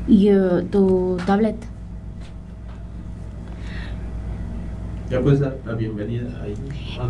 tu tablet. Ya puedes dar la bienvenida ahí.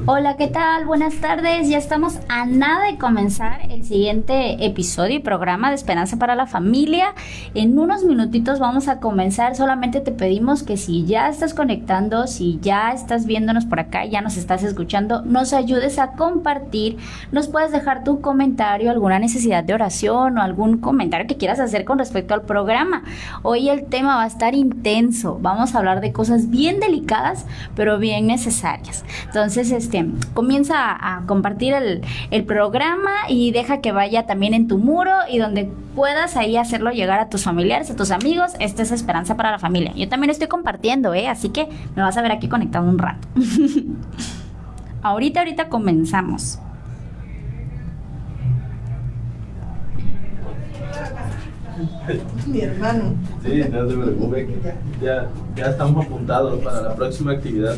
Hola, ¿qué tal? Buenas tardes. Ya estamos a nada de comenzar el siguiente episodio y programa de Esperanza para la Familia. En unos minutitos vamos a comenzar. Solamente te pedimos que si ya estás conectando, si ya estás viéndonos por acá, ya nos estás escuchando, nos ayudes a compartir. Nos puedes dejar tu comentario, alguna necesidad de oración o algún comentario que quieras hacer con respecto al programa. Hoy el tema va a estar intenso. Vamos a hablar de cosas bien delicadas, pero bien necesarias. Entonces, comienza a compartir el programa y deja que vaya también en tu muro y donde puedas ahí hacerlo llegar a tus familiares, a tus amigos. Esta es Esperanza para la Familia. Yo también estoy compartiendo, así que me vas a ver aquí conectado un rato. ahorita comenzamos. Mi hermano. Sí, no se preocupe. Ya estamos apuntados para la próxima actividad.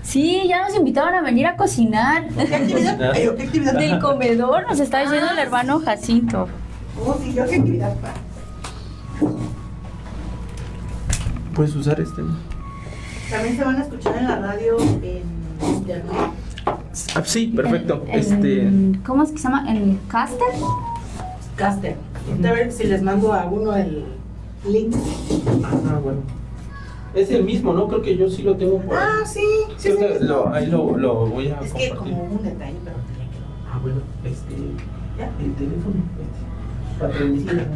Sí, ya nos invitaron a venir a cocinar. ¿Qué actividad? ¿Qué actividad? Del comedor, nos está diciendo el hermano Jacinto. Oh, sí, yo qué actividad para. Puedes usar este. También se van a escuchar en la radio en internet. Sí, perfecto. ¿Cómo es que se llama? ¿El caster? Caster. A ver si les mando a uno el link. Bueno. Es el mismo, ¿no? Creo que yo sí lo tengo por ahí. Sí. Creo que ahí lo voy a Es compartir. que como un detalle, pero tenía que. Bueno, ya, el teléfono. Para transmitir.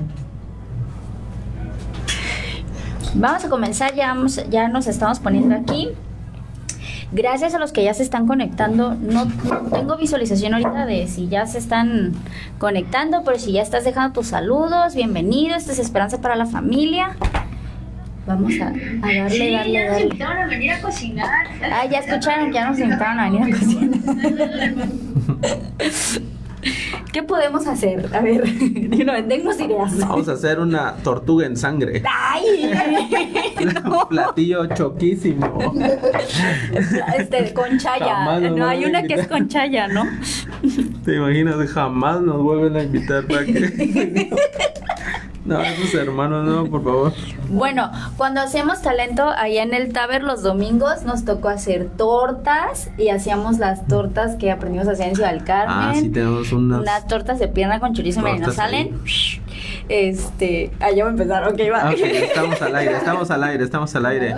Vamos a comenzar, ya nos estamos poniendo aquí. Gracias a los que ya se están conectando. No tengo visualización ahorita de si ya se están conectando, pero si ya estás dejando tus saludos, bienvenido. Esta es Esperanza para la Familia. Vamos a darle. Sí, ya nos invitaron a venir a cocinar. Ya escucharon que ya nos invitaron a venir a cocinar. ¿Qué podemos hacer? A ver, dennos ideas. Vamos a hacer una tortuga en sangre. ¡Ay! Un platillo choquísimo. Con chaya. Jamás nos No, hay vuelven a una que es invitar. con chaya, ¿no? ¿Te imaginas? Jamás nos vuelven a invitar para que... No, esos hermanos, no, por favor. Bueno, cuando hacíamos talento allá en el Taber los domingos nos tocó hacer tortas y hacíamos las tortas que aprendimos a hacer en Ciudad del Carmen. Sí, tenemos unas tortas de pierna con chorizo y nos salen. Ya voy a empezar, ok, va. Ok, estamos al aire.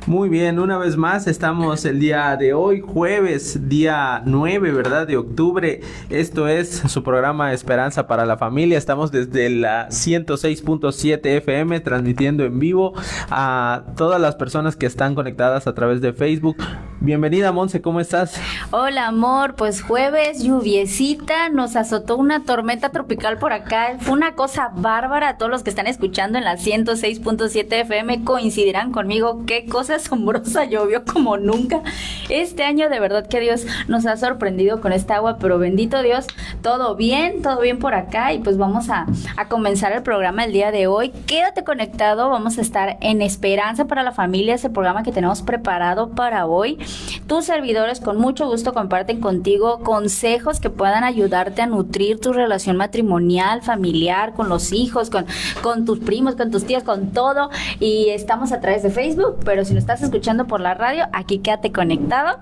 Muy bien, una vez más estamos el día de hoy, jueves, día 9, ¿verdad? De octubre. Esto es su programa Esperanza para la Familia. Estamos desde la 106.7 FM transmitiendo en vivo a todas las personas que están conectadas a través de Facebook. Bienvenida, Monse, ¿cómo estás? Hola, amor, pues jueves, lluviecita, nos azotó una tormenta tropical por acá. Fue una cosa bárbara. A todos los que están escuchando en la 106.7 FM coincidirán conmigo. Qué cosa asombrosa, llovió como nunca. Este año de verdad que Dios nos ha sorprendido con esta agua, pero bendito Dios, todo bien por acá y pues vamos a comenzar el programa el día de hoy. Quédate conectado, vamos a estar en Esperanza para la Familia, es el programa que tenemos preparado para hoy. Tus servidores con mucho gusto comparten contigo consejos que puedan ayudarte a nutrir tu relación matrimonial, familiar, con los hijos, con tus primos, con tus tías, con todo, y estamos a través de Facebook, pero si no estás escuchando por la radio, aquí quédate conectado.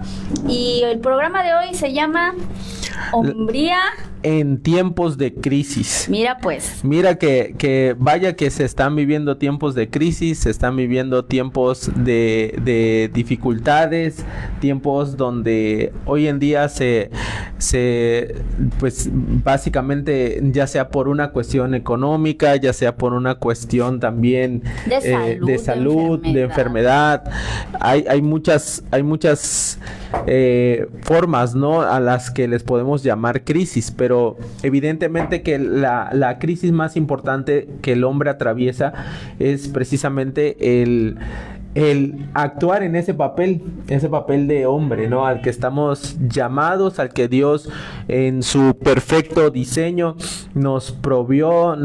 Y el programa de hoy se llama Hombría En tiempos de crisis. Mira pues. Mira que vaya que se están viviendo tiempos de crisis, se están viviendo tiempos de dificultades, tiempos donde hoy en día pues básicamente, ya sea por una cuestión económica, ya sea por una cuestión también de salud, de enfermedad, hay muchas formas, ¿no?, a las que les podemos llamar crisis, pero evidentemente que la crisis más importante que el hombre atraviesa es precisamente el actuar en ese papel de hombre, ¿no? Al que estamos llamados, al que Dios en su perfecto diseño nos proveyó,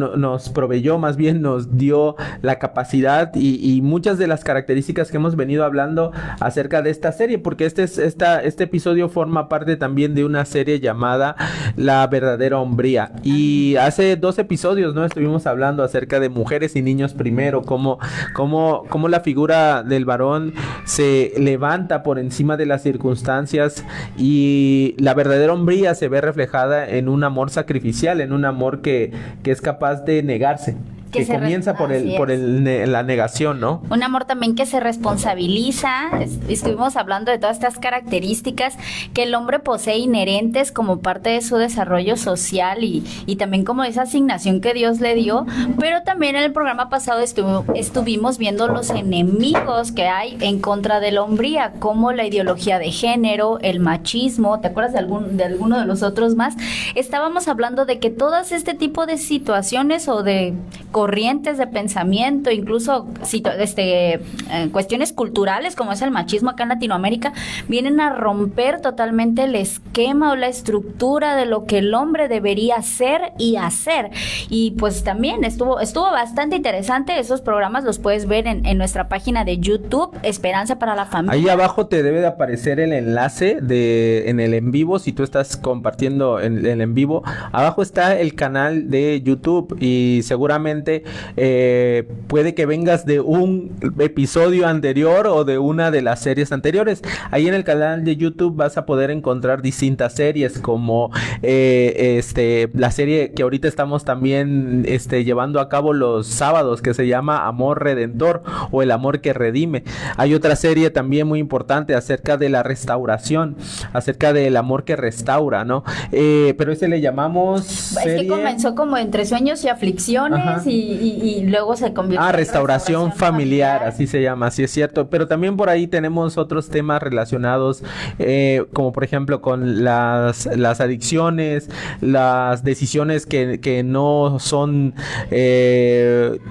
más bien nos dio la capacidad y muchas de las características que hemos venido hablando acerca de esta serie, porque este episodio forma parte también de una serie llamada La Verdadera Hombría. Y hace 2 episodios, ¿no? Estuvimos hablando acerca de mujeres y niños primero, cómo la figura del varón se levanta por encima de las circunstancias, y la verdadera hombría se ve reflejada en un amor sacrificial, en un amor que es capaz de negarse. Que comienza por la negación, ¿no? Un amor también que se responsabiliza. Estuvimos hablando de todas estas características que el hombre posee inherentes como parte de su desarrollo social y también como esa asignación que Dios le dio. Pero también en el programa pasado estuvimos viendo los enemigos que hay en contra de la hombría, como la ideología de género, el machismo. ¿Te acuerdas de alguno de los otros más? Estábamos hablando de que todas este tipo de situaciones o de corrientes de pensamiento, incluso cuestiones culturales como es el machismo acá en Latinoamérica, vienen a romper totalmente el esquema o la estructura de lo que el hombre debería ser y hacer. Y pues también estuvo bastante interesante. Esos programas los puedes ver en nuestra página de YouTube, Esperanza para la Familia. Ahí abajo te debe de aparecer el enlace en el en vivo. Si tú estás compartiendo en vivo, abajo está el canal de YouTube, y seguramente puede que vengas de un episodio anterior o de una de las series anteriores. Ahí en el canal de YouTube vas a poder encontrar distintas series, como la serie que ahorita estamos también llevando a cabo los sábados, que se llama Amor Redentor, o El Amor que Redime. Hay otra serie también muy importante acerca de la restauración, acerca del amor que restaura, ¿no? Pero ese le llamamos serie... Es que comenzó como Entre Sueños y Aflicciones, y luego se convirtió en restauración familiar, así se llama, sí es cierto. Pero también por ahí tenemos otros temas relacionados, como por ejemplo con las adicciones, las decisiones que no son,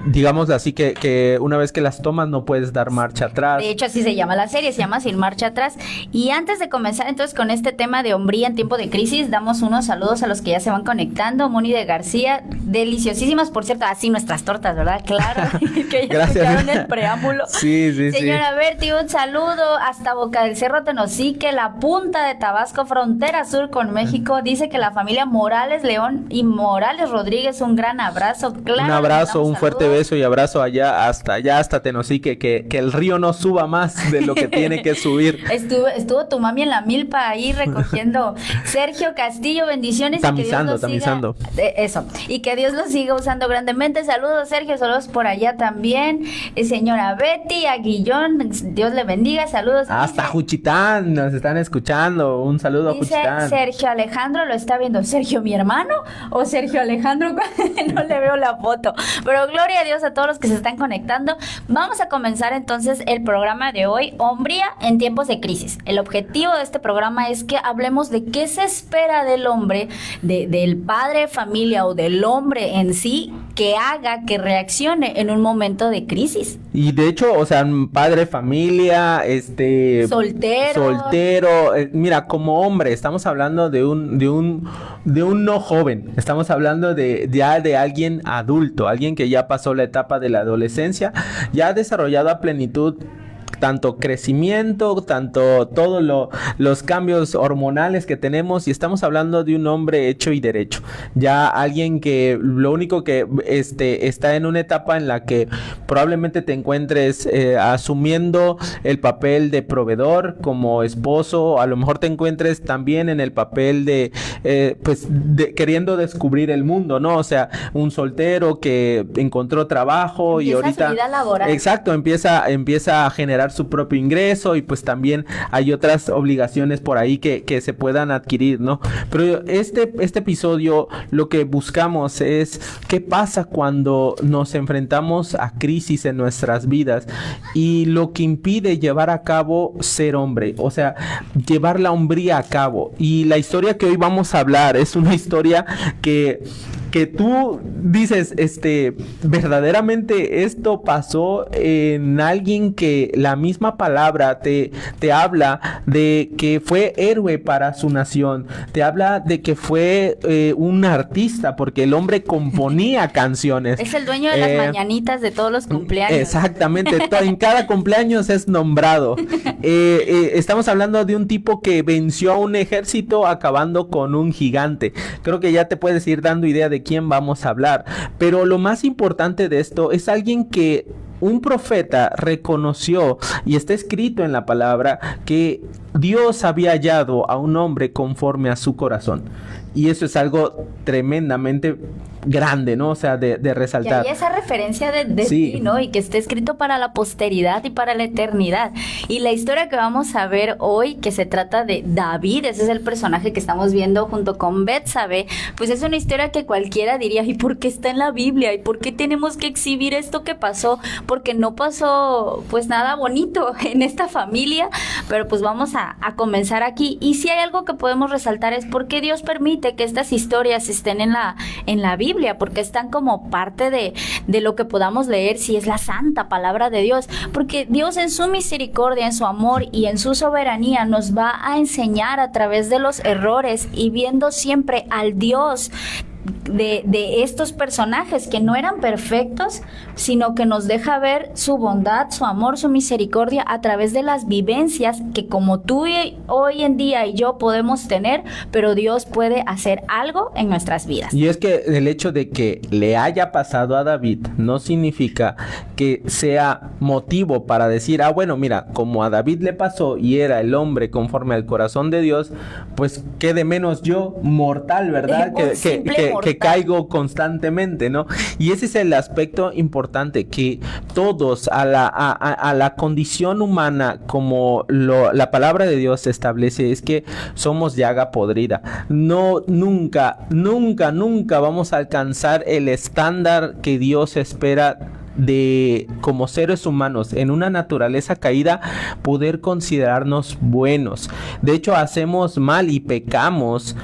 digamos así, que una vez que las tomas no puedes dar marcha atrás. De hecho, así se llama la serie, se llama Sin Marcha Atrás. Y antes de comenzar entonces con este tema de hombría en tiempo de crisis, damos unos saludos a los que ya se van conectando. Moni de García, deliciosísimas, por cierto, así nuestras tortas, ¿verdad? Claro, que ya escucharon el preámbulo. Sí. Señora Berti, un saludo hasta Boca del Cerro, Tenosique, la punta de Tabasco, frontera sur con México. Dice que la familia Morales León y Morales Rodríguez, un gran abrazo. Claro, un abrazo, un fuerte beso y abrazo hasta Tenosique, que el río no suba más de lo que tiene que subir. Estuvo tu mami en la milpa ahí recogiendo. Sergio Castillo, bendiciones. Tamizando. Eso, y que Dios lo siga usando grandemente. Saludos, Sergio, saludos por allá también. Señora Betty, a Guillón, Dios le bendiga, saludos. Hasta Juchitán nos están escuchando, un saludo a Juchitán. Sergio Alejandro lo está viendo. ¿Sergio mi hermano o Sergio Alejandro? No le veo la foto, pero gloria a Dios a todos los que se están conectando. Vamos a comenzar entonces el programa de hoy, Hombría en tiempos de crisis. El objetivo de este programa es que hablemos de qué se espera del hombre, del padre de familia o del hombre en sí, que haga, que reaccione en un momento de crisis. Y de hecho, o sea, padre, familia, soltero, mira, como hombre, estamos hablando de un no joven, estamos hablando ya de alguien adulto, alguien que ya pasó la etapa de la adolescencia, ya ha desarrollado a plenitud tanto crecimiento, tanto todos los cambios hormonales que tenemos, y estamos hablando de un hombre hecho y derecho, ya alguien que lo único que está en una etapa en la que probablemente te encuentres asumiendo el papel de proveedor como esposo, a lo mejor te encuentres también en el papel de queriendo descubrir el mundo, ¿no? O sea, un soltero que encontró trabajo y ahorita, su vida laboral. Exacto, empieza a generar su propio ingreso, y pues también hay otras obligaciones por ahí que se puedan adquirir, ¿no? Pero este episodio lo que buscamos es qué pasa cuando nos enfrentamos a crisis en nuestras vidas y lo que impide llevar a cabo ser hombre, o sea, llevar la hombría a cabo. Y la historia que hoy vamos a hablar es una historia que que tú dices, verdaderamente esto pasó en alguien que la misma palabra te habla de que fue héroe para su nación, te habla de que fue un artista, porque el hombre componía canciones. Es el dueño de las mañanitas de todos los cumpleaños. Exactamente, en cada cumpleaños es nombrado. Estamos hablando de un tipo que venció a un ejército acabando con un gigante. Creo que ya te puedes ir dando idea de quién vamos a hablar. Pero lo más importante de esto es alguien que un profeta reconoció, y está escrito en la palabra, que Dios había hallado a un hombre conforme a su corazón. Y eso es algo tremendamente grande, ¿no? O sea, de resaltar. Y hay esa referencia de Sí. ti, ¿no? Y que esté escrito para la posteridad y para la eternidad. Y la historia que vamos a ver hoy, que se trata de David, ese es el personaje que estamos viendo junto con Betsabe, pues es una historia que cualquiera diría, ¿y por qué está en la Biblia? ¿Y por qué tenemos que exhibir esto que pasó? Porque no pasó, pues, nada bonito en esta familia, pero pues vamos a comenzar aquí. Y si hay algo que podemos resaltar es por qué Dios permite que estas historias estén en la Biblia, porque están como parte de lo que podamos leer, si es la santa palabra de Dios, porque Dios en su misericordia, en su amor y en su soberanía nos va a enseñar a través de los errores y viendo siempre al Dios de estos personajes que no eran perfectos, sino que nos deja ver su bondad, su amor, su misericordia a través de las vivencias que como tú hoy en día y yo podemos tener, pero Dios puede hacer algo en nuestras vidas. Y es que el hecho de que le haya pasado a David no significa que sea motivo para decir, bueno, mira, como a David le pasó y era el hombre conforme al corazón de Dios, pues qué de menos yo, mortal, ¿verdad? Que caigo constantemente, ¿no? Y ese es el aspecto importante, que todos a la condición humana, como la palabra de Dios establece, es que somos llaga podrida. No, nunca vamos a alcanzar el estándar que Dios espera de, como seres humanos en una naturaleza caída, poder considerarnos buenos. De hecho, hacemos mal y pecamos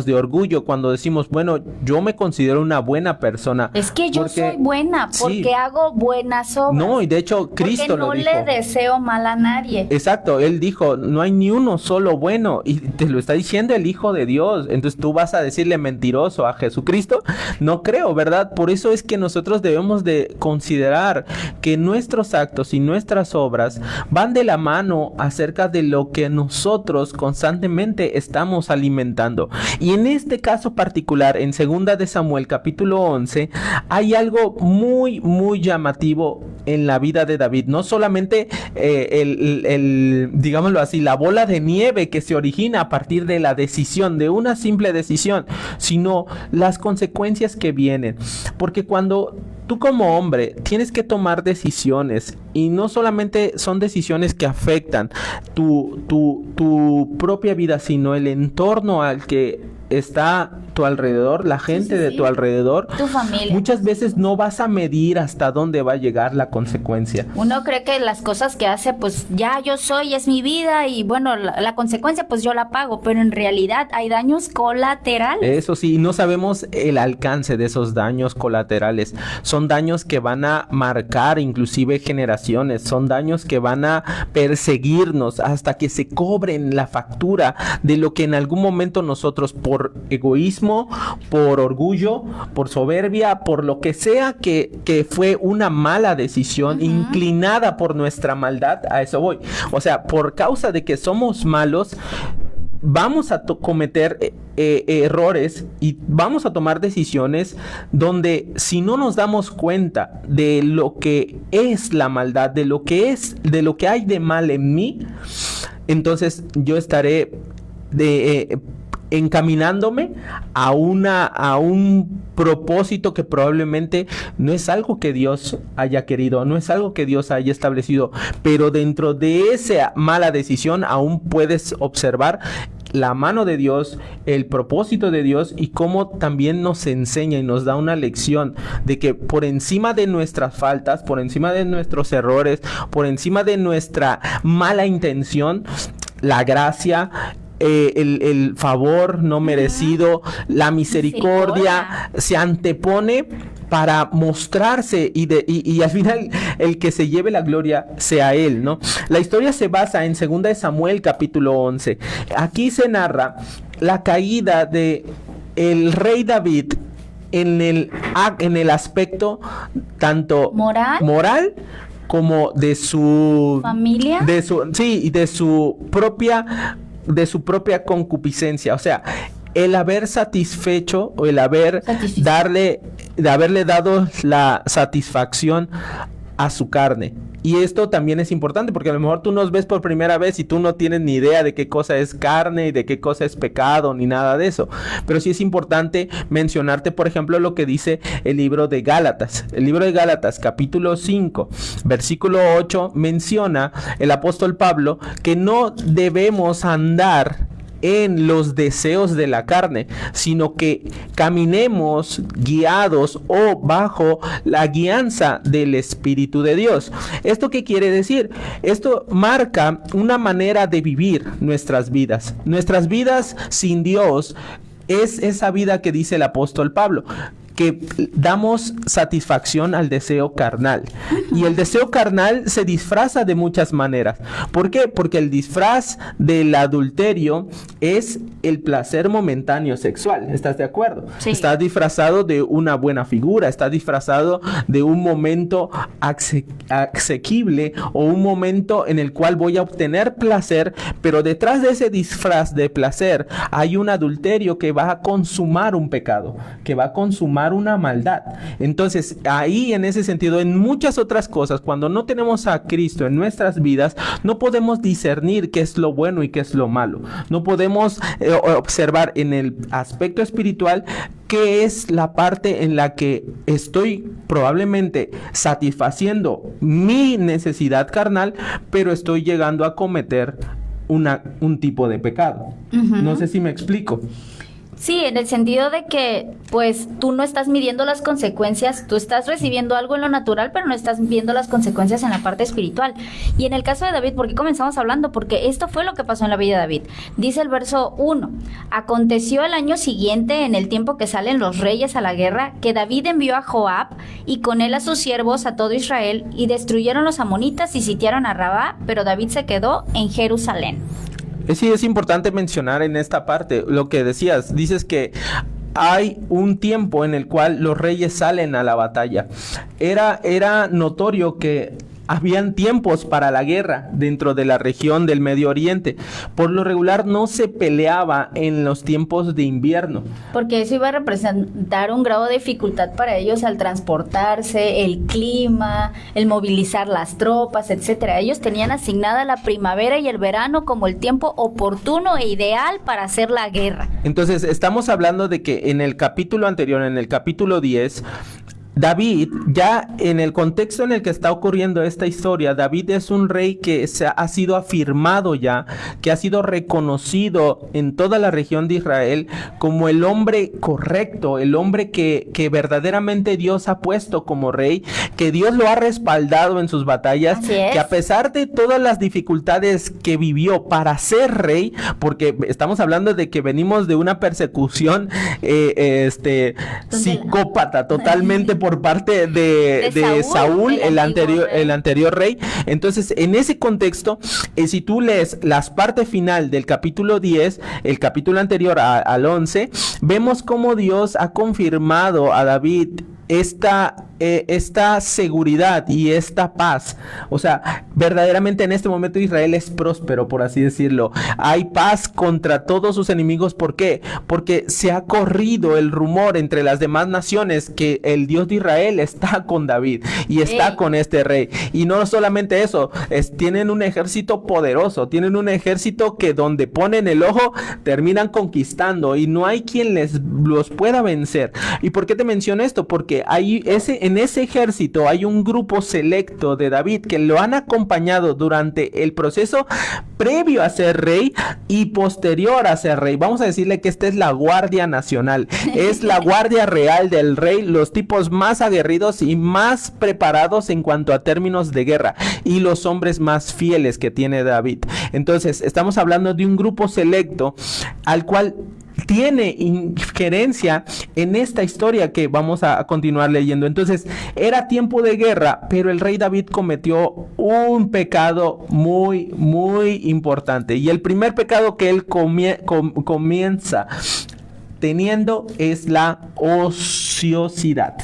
de orgullo cuando decimos, bueno, yo me considero una buena persona. Es que yo soy buena porque sí, hago buenas obras. No, y de hecho Cristo lo dijo. Porque no le deseo mal a nadie. Exacto, Él dijo, no hay ni uno solo bueno, y te lo está diciendo el Hijo de Dios. Entonces tú vas a decirle mentiroso a Jesucristo. No creo, ¿verdad? Por eso es que nosotros debemos de considerar que nuestros actos y nuestras obras van de la mano acerca de lo que nosotros constantemente estamos alimentando. Y en este caso particular, en 2 de Samuel capítulo 11, hay algo muy, muy llamativo en la vida de David. No solamente digámoslo así, la bola de nieve que se origina a partir de la decisión, de una simple decisión, sino las consecuencias que vienen. Porque cuando tú como hombre tienes que tomar decisiones, y no solamente son decisiones que afectan tu propia vida, sino el entorno al que está tu alrededor, la gente de tu alrededor, tu familia. Muchas veces no vas a medir hasta dónde va a llegar la consecuencia. Uno cree que las cosas que hace, pues ya yo soy, es mi vida, y bueno, la consecuencia pues yo la pago, pero en realidad hay daños colaterales. Eso sí, no sabemos el alcance de esos daños colaterales. Son daños que van a marcar inclusive generaciones, son daños que van a perseguirnos hasta que se cobren la factura de lo que en algún momento nosotros, por egoísmo, por orgullo, por soberbia, por lo que sea que fue una mala decisión, inclinada por nuestra maldad, a eso voy. O sea, por causa de que somos malos, vamos a cometer errores y vamos a tomar decisiones donde, si no nos damos cuenta de lo que es la maldad, de lo que hay de mal en mí, entonces yo estaré encaminándome a un propósito que probablemente no es algo que Dios haya querido, no es algo que Dios haya establecido, pero dentro de esa mala decisión aún puedes observar la mano de Dios, el propósito de Dios, y cómo también nos enseña y nos da una lección de que por encima de nuestras faltas, por encima de nuestros errores, por encima de nuestra mala intención, la gracia el favor no merecido, la misericordia se antepone para mostrarse y al final el que se lleve la gloria sea él, ¿no? La historia se basa en 2 de Samuel capítulo 11. Aquí se narra la caída de el rey David en el aspecto tanto moral como de su familia, de su propia concupiscencia, o sea, el haber satisfecho o el haberle dado la satisfacción a su carne. Y esto también es importante porque a lo mejor tú nos ves por primera vez y tú no tienes ni idea de qué cosa es carne y de qué cosa es pecado ni nada de eso. Pero sí es importante mencionarte, por ejemplo, lo que dice el libro de Gálatas. El libro de Gálatas, capítulo 5, versículo 8, menciona el apóstol Pablo que no debemos andar en los deseos de la carne, sino que caminemos guiados o bajo la guianza del Espíritu de Dios. ¿Esto qué quiere decir? Esto marca una manera de vivir nuestras vidas. Nuestras vidas sin Dios es esa vida que dice el apóstol Pablo, que damos satisfacción al deseo carnal. Y el deseo carnal se disfraza de muchas maneras. ¿Por qué? Porque el disfraz del adulterio es el placer momentáneo sexual. ¿Estás de acuerdo? Sí. Está disfrazado de una buena figura, está disfrazado de un momento asequible o un momento en el cual voy a obtener placer, pero detrás de ese disfraz de placer hay un adulterio que va a consumar un pecado, que va a consumar una maldad. Entonces, ahí en ese sentido, en muchas otras cosas, cuando no tenemos a Cristo en nuestras vidas, no podemos discernir qué es lo bueno y qué es lo malo. No podemos observar en el aspecto espiritual qué es la parte en la que estoy probablemente satisfaciendo mi necesidad carnal, pero estoy llegando a cometer un tipo de pecado. No sé si me explico. Sí, en el sentido de que, pues, tú no estás midiendo las consecuencias, tú estás recibiendo algo en lo natural, pero no estás viendo las consecuencias en la parte espiritual. Y en el caso de David, ¿por qué comenzamos hablando? Porque esto fue lo que pasó en la vida de David. Dice el verso 1, aconteció el año siguiente, en el tiempo que salen los reyes a la guerra, que David envió a Joab y con él a sus siervos, a todo Israel, y destruyeron los amonitas y sitiaron a Rabá, pero David se quedó en Jerusalén. Sí, es importante mencionar en esta parte lo que decías. Dices que hay un tiempo en el cual los reyes salen a la batalla. Era notorio que habían tiempos para la guerra dentro de la región del Medio Oriente. Por lo regular no se peleaba en los tiempos de invierno. Porque eso iba a representar un grado de dificultad para ellos al transportarse, el clima, el movilizar las tropas, etcétera. Ellos tenían asignada la primavera y el verano como el tiempo oportuno e ideal para hacer la guerra. Entonces, estamos hablando de que en el capítulo anterior, en el capítulo 10, David, ya en el contexto en el que está ocurriendo esta historia, David es un rey que ha sido afirmado ya, que ha sido reconocido en toda la región de Israel como el hombre correcto, el hombre que verdaderamente Dios ha puesto como rey, que Dios lo ha respaldado en sus batallas, que a pesar de todas las dificultades que vivió para ser rey, porque estamos hablando de que venimos de una persecución psicópata totalmente por parte de Saúl, el anterior rey. Entonces, en ese contexto, si tú lees las partes final del capítulo 10, el capítulo anterior al 11, vemos cómo Dios ha confirmado a David esta seguridad y esta paz. O sea, verdaderamente en este momento Israel es próspero, por así decirlo. Hay paz contra todos sus enemigos. ¿Por qué? Porque se ha corrido el rumor entre las demás naciones que el Dios de Israel está con David y está con este rey. Y no solamente eso, tienen un ejército poderoso, tienen un ejército que donde ponen el ojo terminan conquistando y no hay quien los pueda vencer. ¿Y por qué te menciono esto? Porque que en ese ejército hay un grupo selecto de David que lo han acompañado durante el proceso previo a ser rey y posterior a ser rey. Vamos a decirle que esta es la Guardia Nacional, es la Guardia Real del rey, los tipos más aguerridos y más preparados en cuanto a términos de guerra y los hombres más fieles que tiene David. Entonces, estamos hablando de un grupo selecto al cual tiene injerencia en esta historia que vamos a continuar leyendo. Entonces, era tiempo de guerra, pero el rey David cometió un pecado muy, muy importante. Y el primer pecado que él comienza teniendo es la ociosidad.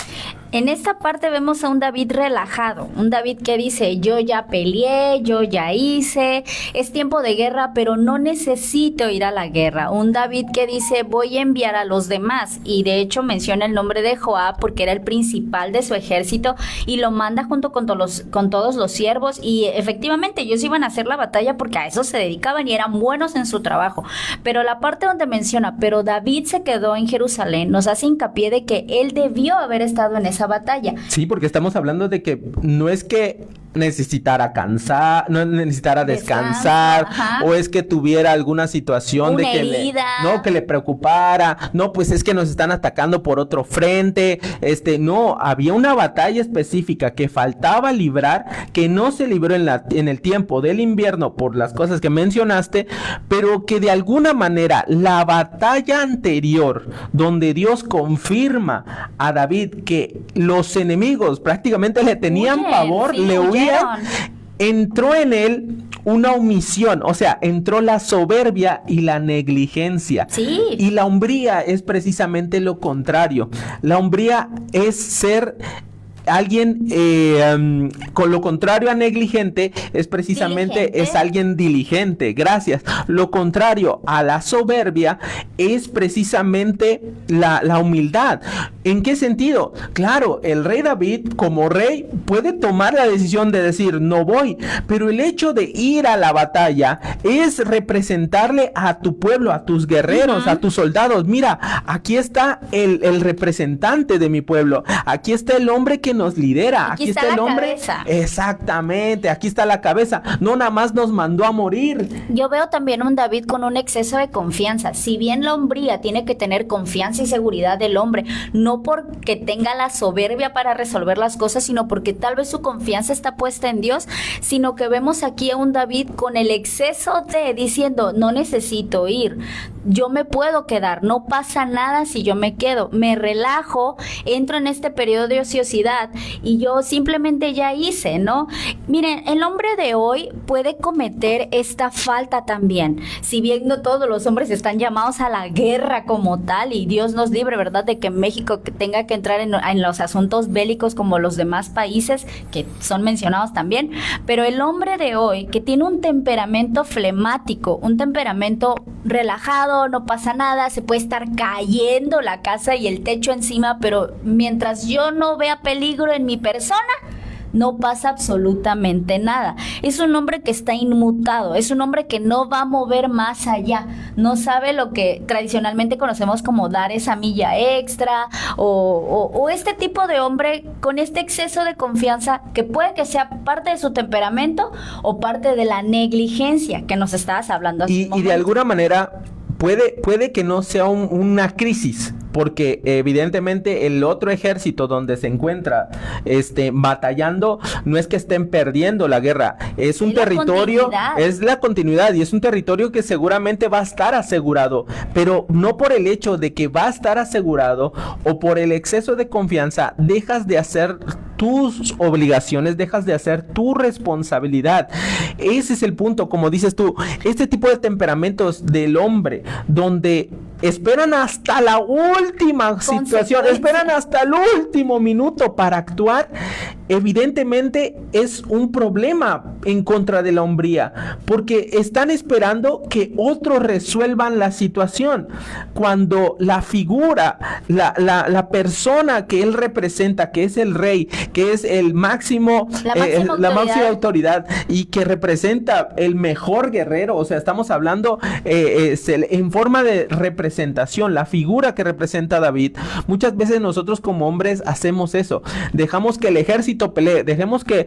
En esta parte vemos a un David relajado, un David que dice, yo ya peleé, yo ya hice, es tiempo de guerra, pero no necesito ir a la guerra. Un David que dice, voy a enviar a los demás, y de hecho menciona el nombre de Joab porque era el principal de su ejército y lo manda junto con todos los siervos, y efectivamente ellos iban a hacer la batalla porque a eso se dedicaban y eran buenos en su trabajo. Pero la parte donde menciona, pero David se quedó en Jerusalén, nos hace hincapié de que él debió haber estado en esa batalla. Sí, porque estamos hablando de que no es que necesitara descansar, o es que tuviera alguna situación una de que que le preocupara, no, pues es que nos están atacando por otro frente, no, había una batalla específica que faltaba librar, que no se libró en el tiempo del invierno por las cosas que mencionaste, pero que de alguna manera la batalla anterior, donde Dios confirma a David que los enemigos prácticamente le tenían pavor, le huían, entró en él una omisión, o sea, entró la soberbia y la negligencia. Sí. Y la hombría es precisamente lo contrario. La hombría es ser alguien con lo contrario a negligente es precisamente es alguien diligente. Gracias. Lo contrario a la soberbia es precisamente la humildad. ¿En qué sentido? Claro, el rey David como rey puede tomar la decisión de decir no voy, pero el hecho de ir a la batalla es representarle a tu pueblo, a tus guerreros, a tus soldados. Mira, aquí está el representante de mi pueblo, aquí está el hombre que nos lidera, aquí está el hombre, cabeza. Exactamente, aquí está la cabeza, no nada más nos mandó a morir. Yo veo también un David con un exceso de confianza. Si bien la hombría tiene que tener confianza y seguridad del hombre, no porque tenga la soberbia para resolver las cosas, sino porque tal vez su confianza está puesta en Dios, sino que vemos aquí a un David con el exceso de diciendo, no necesito ir, yo me puedo quedar, no pasa nada si yo me quedo, me relajo, entro en este periodo de ociosidad y yo simplemente ya hice, ¿no? Miren, el hombre de hoy puede cometer esta falta también. Si bien no todos los hombres están llamados a la guerra como tal, y Dios nos libre, ¿verdad?, de que México tenga que entrar en los asuntos bélicos como los demás países que son mencionados también, pero el hombre de hoy que tiene un temperamento flemático, un temperamento relajado, no pasa nada, se puede estar cayendo la casa y el techo encima, pero mientras yo no vea peligro en mi persona, no pasa absolutamente nada. Es un hombre que está inmutado, es un hombre que no va a mover más allá, no sabe lo que tradicionalmente conocemos como dar esa milla extra, o este tipo de hombre con este exceso de confianza que puede que sea parte de su temperamento o parte de la negligencia que nos estabas hablando hace un momento. Y de alguna manera puede que no sea una crisis, porque evidentemente el otro ejército donde se encuentra batallando, no es que estén perdiendo la guerra, es un territorio, es la continuidad, y es un territorio que seguramente va a estar asegurado, pero no por el hecho de que va a estar asegurado o por el exceso de confianza dejas de hacer tus obligaciones, dejas de hacer tu responsabilidad. Ese es el punto, como dices tú, este tipo de temperamentos del hombre, donde esperan hasta la última situación, esperan hasta el último minuto para actuar, evidentemente es un problema en contra de la hombría, porque están esperando que otros resuelvan la situación, cuando la figura, la persona que él representa, que es el rey, que es el máximo, la máxima autoridad y que representa el mejor guerrero, o sea, estamos hablando en forma de representación, la figura que representa a David. Muchas veces nosotros como hombres hacemos eso, dejamos que el ejército pelee, dejamos que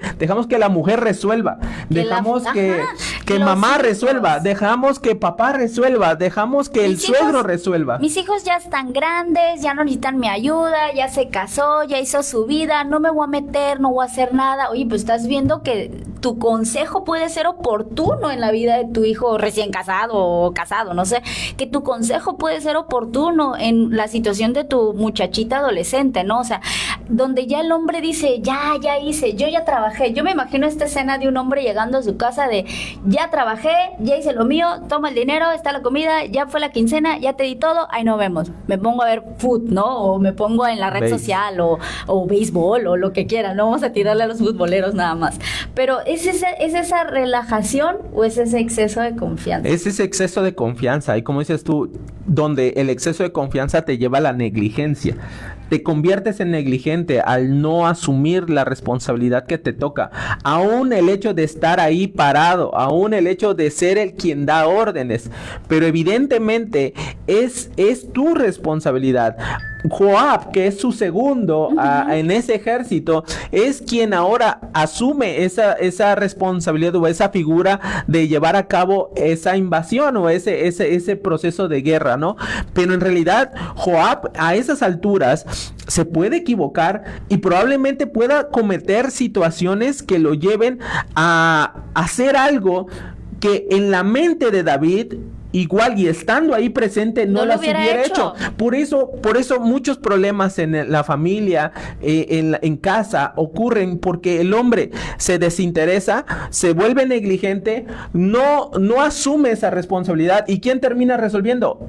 la mujer resuelva, dejamos que mamá resuelva, dejamos que papá resuelva, dejamos que el suegro resuelva. Mis hijos ya están grandes, ya no necesitan mi ayuda, ya se casó, ya hizo su vida, no me voy a meter, no voy a hacer nada. Oye, pues estás viendo que tu consejo puede ser oportuno en la vida de tu hijo recién casado o casado, no sé, que tu consejo puede ser oportuno en la situación de tu muchachita adolescente, ¿no? O sea, donde ya el hombre dice, ya hice, yo ya trabajé. Yo me imagino esta escena de un hombre llegando a su casa de, ya trabajé, ya hice lo mío, toma el dinero, está la comida, ya fue la quincena, ya te di todo, ahí nos vemos. Me pongo a ver foot, ¿no? O me pongo en la red social o béisbol o lo que quiera, no vamos a tirarle a los futboleros nada más. Pero ¿es esa relajación o es ese exceso de confianza? Es ese exceso de confianza, y como dices tú, donde el exceso de confianza te lleva a la negligencia. Te conviertes en negligente al no asumir la responsabilidad que te toca. Aún el hecho de estar ahí parado, aún el hecho de ser el quien da órdenes, pero evidentemente es tu responsabilidad. Joab, que es su segundo en ese ejército, es quien ahora asume esa responsabilidad o esa figura de llevar a cabo esa invasión o ese proceso de guerra, ¿no? Pero en realidad Joab a esas alturas se puede equivocar y probablemente pueda cometer situaciones que lo lleven a hacer algo que en la mente de David, igual y estando ahí presente, no las hubiera hecho. Por eso muchos problemas en la familia, en casa, ocurren porque el hombre se desinteresa, se vuelve negligente, no asume esa responsabilidad. ¿Y quién termina resolviendo?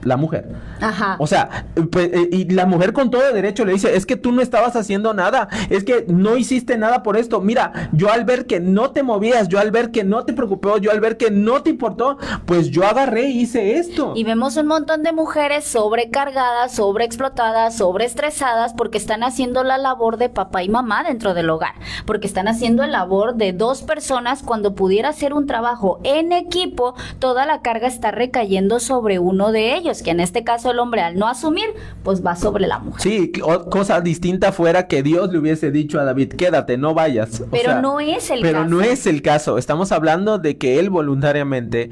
La mujer. Ajá. O sea, pues, y la mujer con todo derecho le dice, es que tú no estabas haciendo nada, es que no hiciste nada por esto. Mira, yo al ver que no te movías, yo al ver que no te preocupó, yo al ver que no te importó, pues yo agarré y hice esto. Y vemos un montón de mujeres sobrecargadas, sobreexplotadas, sobreestresadas porque están haciendo la labor de papá y mamá dentro del hogar, porque están haciendo la labor de dos personas cuando pudiera ser un trabajo en equipo. Toda la carga está recayendo sobre uno de ellos, que en este caso el hombre, al no asumir, pues va sobre la mujer. Sí, cosa distinta fuera que Dios le hubiese dicho a David, quédate, no vayas. Pero no es el caso. Pero no es el caso. Estamos hablando de que él voluntariamente,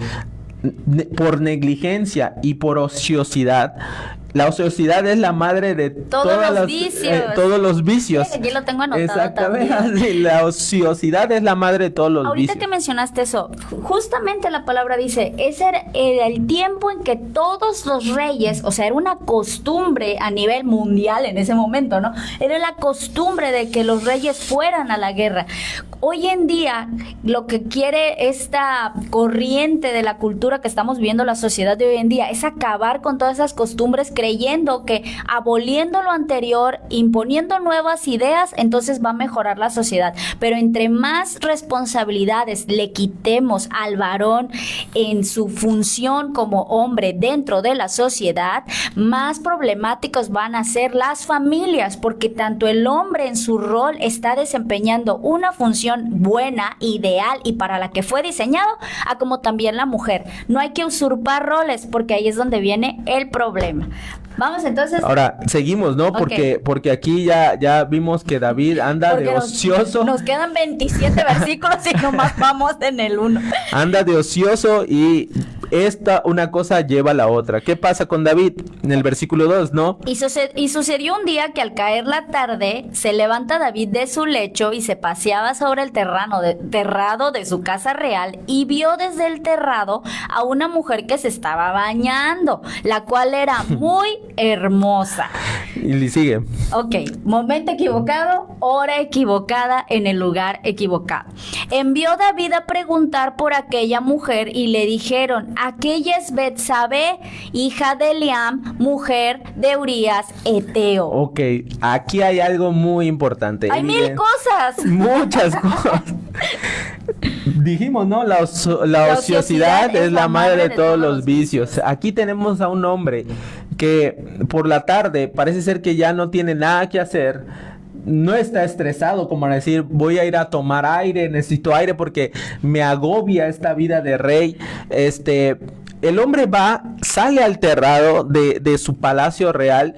por negligencia y por ociosidad. La ociosidad es la madre de todos los vicios. Aquí lo tengo anotado. Exactamente. También. La ociosidad es la madre de todos los vicios. Ahorita que mencionaste eso, justamente la palabra dice, ese era el tiempo en que todos los reyes, o sea, era una costumbre a nivel mundial en ese momento, ¿no? Era la costumbre de que los reyes fueran a la guerra. Hoy en día, lo que quiere esta corriente de la cultura que estamos viviendo, la sociedad de hoy en día, es acabar con todas esas costumbres, creyendo que aboliendo lo anterior, imponiendo nuevas ideas, entonces va a mejorar la sociedad. Pero entre más responsabilidades le quitemos al varón en su función como hombre dentro de la sociedad, más problemáticos van a ser las familias, porque tanto el hombre en su rol está desempeñando una función buena, ideal y para la que fue diseñado, a como también la mujer. No hay que usurpar roles, porque ahí es donde viene el problema. Vamos entonces. Ahora, seguimos, ¿no? Okay. Porque aquí ya vimos que David anda de ocioso. Nos quedan 27 versículos y nomás vamos en el 1. Anda de ocioso y una cosa lleva a la otra. ¿Qué pasa con David? En el versículo 2, ¿no? Y sucedió un día que al caer la tarde, se levanta David de su lecho y se paseaba sobre el terrado de su casa real y vio desde el terrado a una mujer que se estaba bañando, la cual era muy hermosa. Y le sigue. Ok, momento equivocado, hora equivocada, en el lugar equivocado. Envió David a preguntar por aquella mujer y le dijeron, aquella es Betsabé, hija de Eliam, mujer de Urías Eteo. Ok, aquí hay algo muy importante. Hay mil cosas. Muchas cosas. Dijimos, ¿no? La ociosidad es la madre de todos los vicios. Aquí tenemos a un hombre que por la tarde parece ser que ya no tiene nada que hacer. No está estresado como para decir, voy a ir a tomar aire, necesito aire porque me agobia esta vida de rey. El hombre sale alterrado de su palacio real.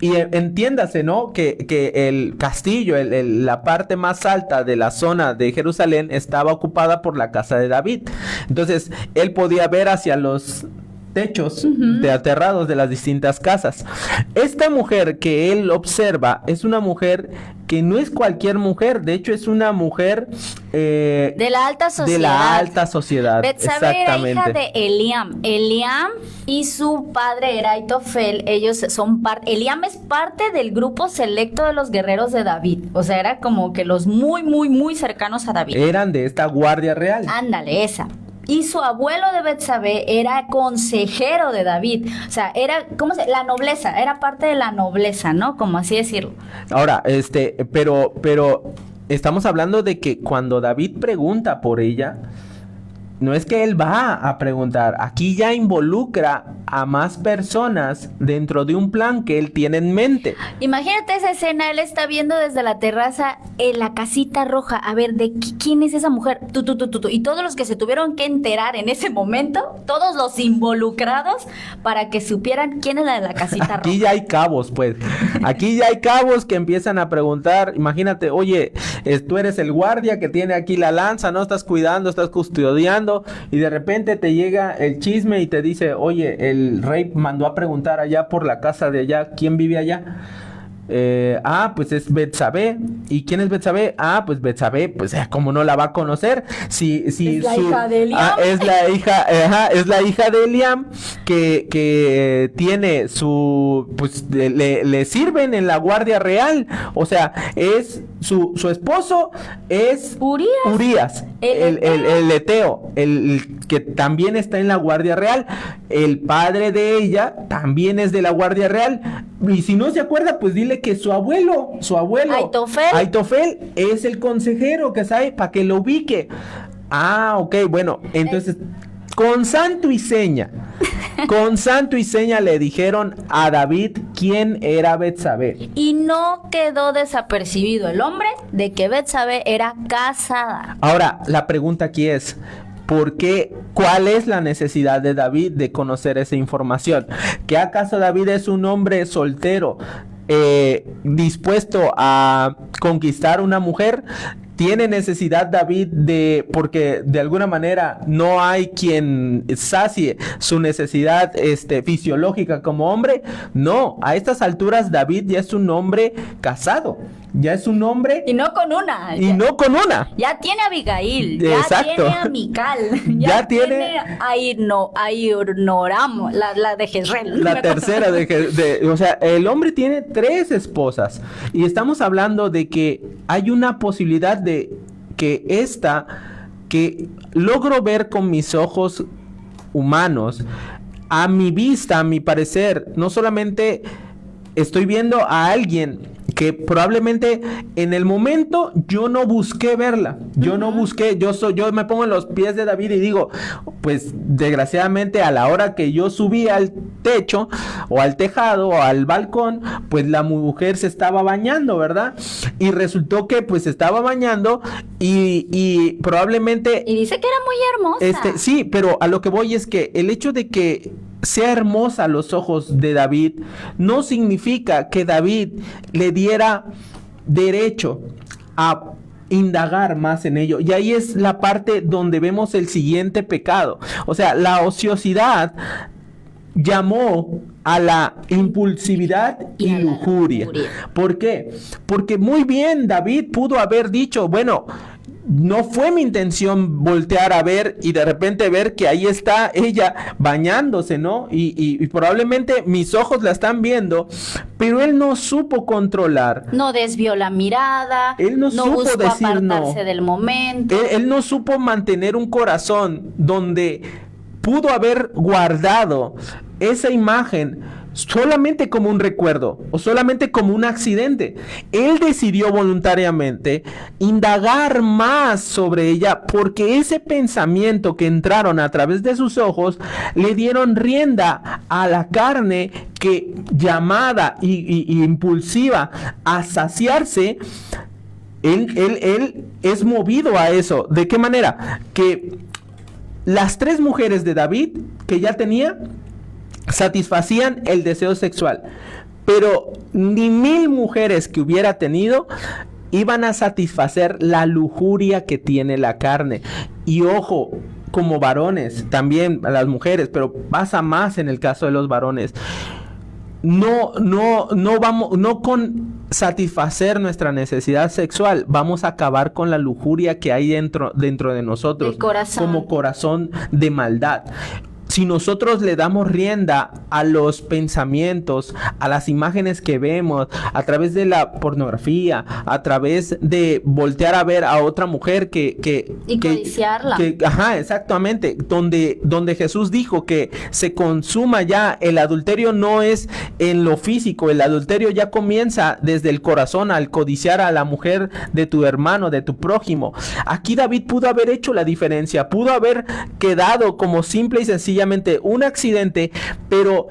Y entiéndase, ¿no? Que el castillo, la parte más alta de la zona de Jerusalén estaba ocupada por la casa de David. Entonces, él podía ver hacia los techos de aterrados de las distintas casas. Esta mujer que él observa es una mujer que no es cualquier mujer, de hecho es una mujer de la alta sociedad. De la alta sociedad. Betsabé era hija de Eliam. Eliam y su padre era Aitofel. Ellos son Eliam es parte del grupo selecto de los guerreros de David. O sea, era como que los muy, muy, muy cercanos a David. Eran de esta guardia real. Ándale, esa. Y su abuelo de Betsabé era consejero de David. O sea, era, la nobleza, era parte de la nobleza, ¿no? Como así decirlo. Ahora, pero estamos hablando de que cuando David pregunta por ella, no es que él va a preguntar, aquí ya involucra a más personas dentro de un plan que él tiene en mente. Imagínate esa escena, él está viendo desde la terraza en la casita roja, a ver, ¿quién es esa mujer? Y todos los que se tuvieron que enterar en ese momento, todos los involucrados, para que supieran quién es la de la casita roja. Aquí ya hay cabos, pues. Aquí ya hay cabos que empiezan a preguntar, imagínate, oye, tú eres el guardia que tiene aquí la lanza, ¿no? Estás cuidando, estás custodiando, y de repente te llega el chisme y te dice, oye, el rey mandó a preguntar allá por la casa de allá, ¿quién vive allá? Pues es Betsabé. ¿Y quién es Betsabé? Pues Betsabé, pues ¿cómo no la va a conocer? Si es la hija de Eliam. Es la hija de Eliam que tiene pues le sirven en la guardia real. O sea, es su esposo es Urías, el Eteo, el que también está en la guardia real. El padre de ella también es de la guardia real. Y si no se acuerda, pues dile que su abuelo Aitofel es el consejero que sabe para que lo ubique. Ok, bueno, entonces con santo y seña le dijeron a David quién era Betsabé. Y no quedó desapercibido el hombre de que Betsabé era casada. Ahora, la pregunta aquí es, ¿por qué? ¿Cuál es la necesidad de David de conocer esa información? ¿Que acaso David es un hombre soltero dispuesto a conquistar una mujer? ¿Tiene necesidad David porque de alguna manera no hay quien sacie su necesidad fisiológica como hombre? No, a estas alturas David ya es un hombre casado. Ya es un hombre... Y no con una. Ya tiene a Abigail. Exacto. Ya tiene a Mical. Ya tiene a Irnoram, la de Jezreel. La tercera o sea, el hombre tiene 3 esposas. Y estamos hablando de que hay una posibilidad de que que logro ver con mis ojos humanos, a mi vista, a mi parecer, no solamente estoy viendo a alguien que probablemente en el momento yo no busqué verla, yo me pongo en los pies de David y digo, pues desgraciadamente a la hora que yo subí al techo o al tejado o al balcón, pues la mujer se estaba bañando, ¿verdad? Y resultó que pues estaba bañando y probablemente... Y dice que era muy hermosa. Sí, pero a lo que voy es que el hecho de que sea hermosa a los ojos de David no significa que David le diera derecho a indagar más en ello. Y ahí es la parte donde vemos el siguiente pecado. O sea, la ociosidad llamó a la impulsividad y lujuria. ¿Por qué? Porque muy bien David pudo haber dicho, bueno, no fue mi intención voltear a ver y de repente ver que ahí está ella bañándose, ¿no? Y probablemente mis ojos la están viendo, pero él no supo controlar. No desvió la mirada. Él no supo buscó decir apartarse no. del momento. Él no supo mantener un corazón donde pudo haber guardado esa imagen solamente como un recuerdo o solamente como un accidente. Él decidió voluntariamente indagar más sobre ella, porque ese pensamiento que entraron a través de sus ojos le dieron rienda a la carne que, llamada y impulsiva a saciarse, él es movido a eso. ¿De qué manera? Que las 3 mujeres de David que ya tenía satisfacían el deseo sexual, pero ni 1000 mujeres que hubiera tenido iban a satisfacer la lujuria que tiene la carne. Y ojo, como varones, también a las mujeres, pero pasa más en el caso de los varones. No con satisfacer nuestra necesidad sexual vamos a acabar con la lujuria que hay dentro de nosotros, el corazón, como corazón de maldad. Si nosotros le damos rienda a los pensamientos, a las imágenes que vemos, a través de la pornografía, a través de voltear a ver a otra mujer y codiciarla. Ajá, exactamente. Donde Jesús dijo que se consuma ya, el adulterio no es en lo físico, el adulterio ya comienza desde el corazón, al codiciar a la mujer de tu hermano, de tu prójimo. Aquí David pudo haber hecho la diferencia, pudo haber quedado como simple y sencillamente un accidente, pero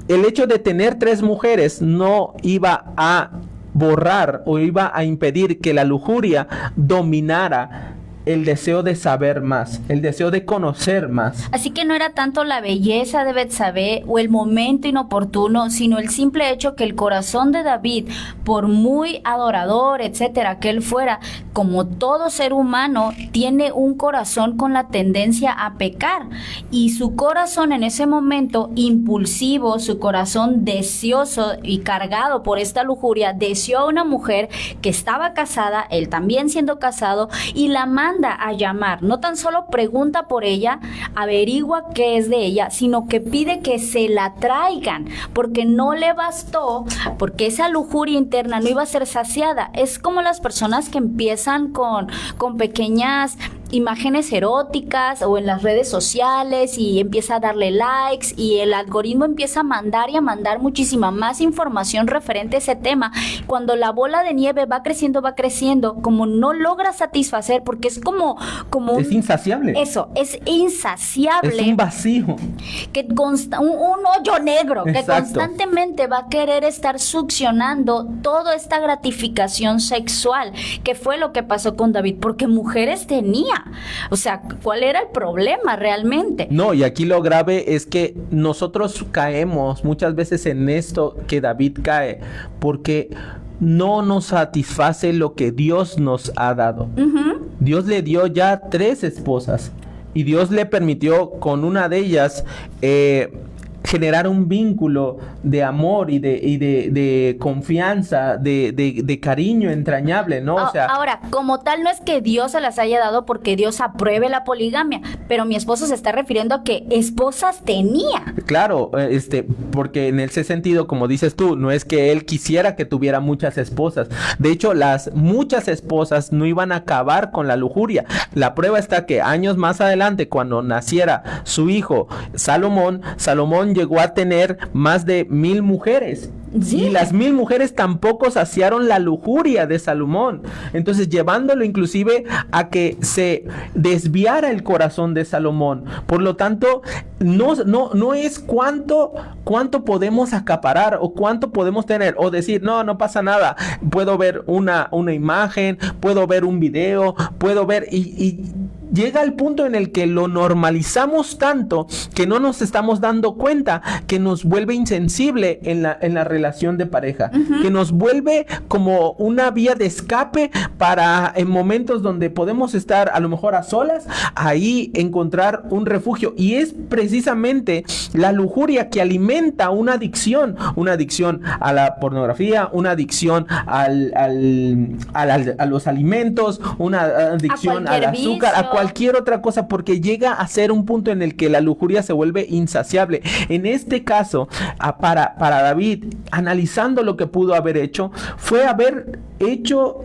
el hecho de tener 3 mujeres no iba a borrar o iba a impedir que la lujuria dominara el deseo de saber más, el deseo de conocer más. Así que no era tanto la belleza de Betsabé o el momento inoportuno, sino el simple hecho que el corazón de David, por muy adorador, etcétera, que él fuera, como todo ser humano, tiene un corazón con la tendencia a pecar. Y su corazón en ese momento impulsivo, su corazón deseoso y cargado por esta lujuria, deseó a una mujer que estaba casada, él también siendo casado, y la manda a llamar. No tan solo pregunta por ella, averigua qué es de ella, sino que pide que se la traigan, porque no le bastó, porque esa lujuria interna no iba a ser saciada. Es como las personas que empiezan con pequeñas imágenes eróticas o en las redes sociales y empieza a darle likes y el algoritmo empieza a mandar y a mandar muchísima más información referente a ese tema. Cuando la bola de nieve va creciendo, como no logra satisfacer, porque es como es insaciable. Eso, es insaciable. Es un vacío. Un hoyo negro. Exacto. Que constantemente va a querer estar succionando toda esta gratificación sexual, que fue lo que pasó con David, porque mujeres tenía. O sea, ¿cuál era el problema realmente? No, y aquí lo grave es que nosotros caemos muchas veces en esto que David cae, porque no nos satisface lo que Dios nos ha dado. Uh-huh. Dios le dio ya 3 esposas y Dios le permitió con una de ellas generar un vínculo de amor y de confianza, de cariño entrañable, ¿no? O sea, ahora, como tal, no es que Dios se las haya dado porque Dios apruebe la poligamia, pero mi esposo se está refiriendo a que esposas tenía. Claro, porque en ese sentido, como dices tú, no es que él quisiera que tuviera muchas esposas. De hecho, las muchas esposas no iban a acabar con la lujuria. La prueba está que años más adelante, cuando naciera su hijo Salomón llegó a tener más de 1000 mujeres. Sí. Y las 1000 mujeres tampoco saciaron la lujuria de Salomón. Entonces, llevándolo inclusive a que se desviara el corazón de Salomón. Por lo tanto, no es cuánto podemos acaparar o cuánto podemos tener o decir, no pasa nada. Puedo ver una imagen, puedo ver un video, puedo ver y llega el punto en el que lo normalizamos tanto que no nos estamos dando cuenta, que nos vuelve insensible en la relación de pareja, uh-huh, que nos vuelve como una vía de escape para en momentos donde podemos estar a lo mejor a solas, ahí encontrar un refugio. Y es precisamente la lujuria que alimenta una adicción a la pornografía, una adicción a los alimentos, una adicción al azúcar, a cualquier otra cosa, porque llega a ser un punto en el que la lujuria se vuelve insaciable. En este caso, para David, analizando lo que pudo haber hecho, fue haber hecho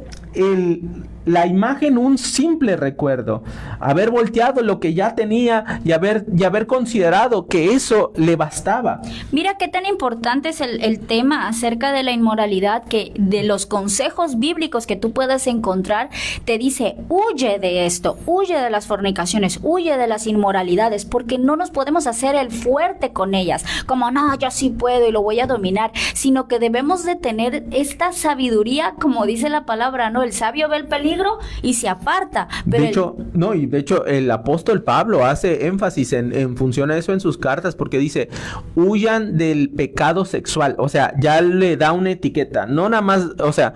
la imagen un simple recuerdo, haber volteado lo que ya tenía y haber considerado que eso le bastaba. Mira qué tan importante es el tema acerca de la inmoralidad, que de los consejos bíblicos que tú puedes encontrar, te dice, huye de esto, huye de las fornicaciones, huye de las inmoralidades, porque no nos podemos hacer el fuerte con ellas, como no, yo sí puedo y lo voy a dominar, sino que debemos de tener esta sabiduría, como dice la palabra, ¿no? El sabio ve el peligro y se aparta. Pero de hecho, el apóstol Pablo hace énfasis en función a eso en sus cartas, porque dice, huyan del pecado sexual. O sea, ya le da una etiqueta. No nada más, o sea,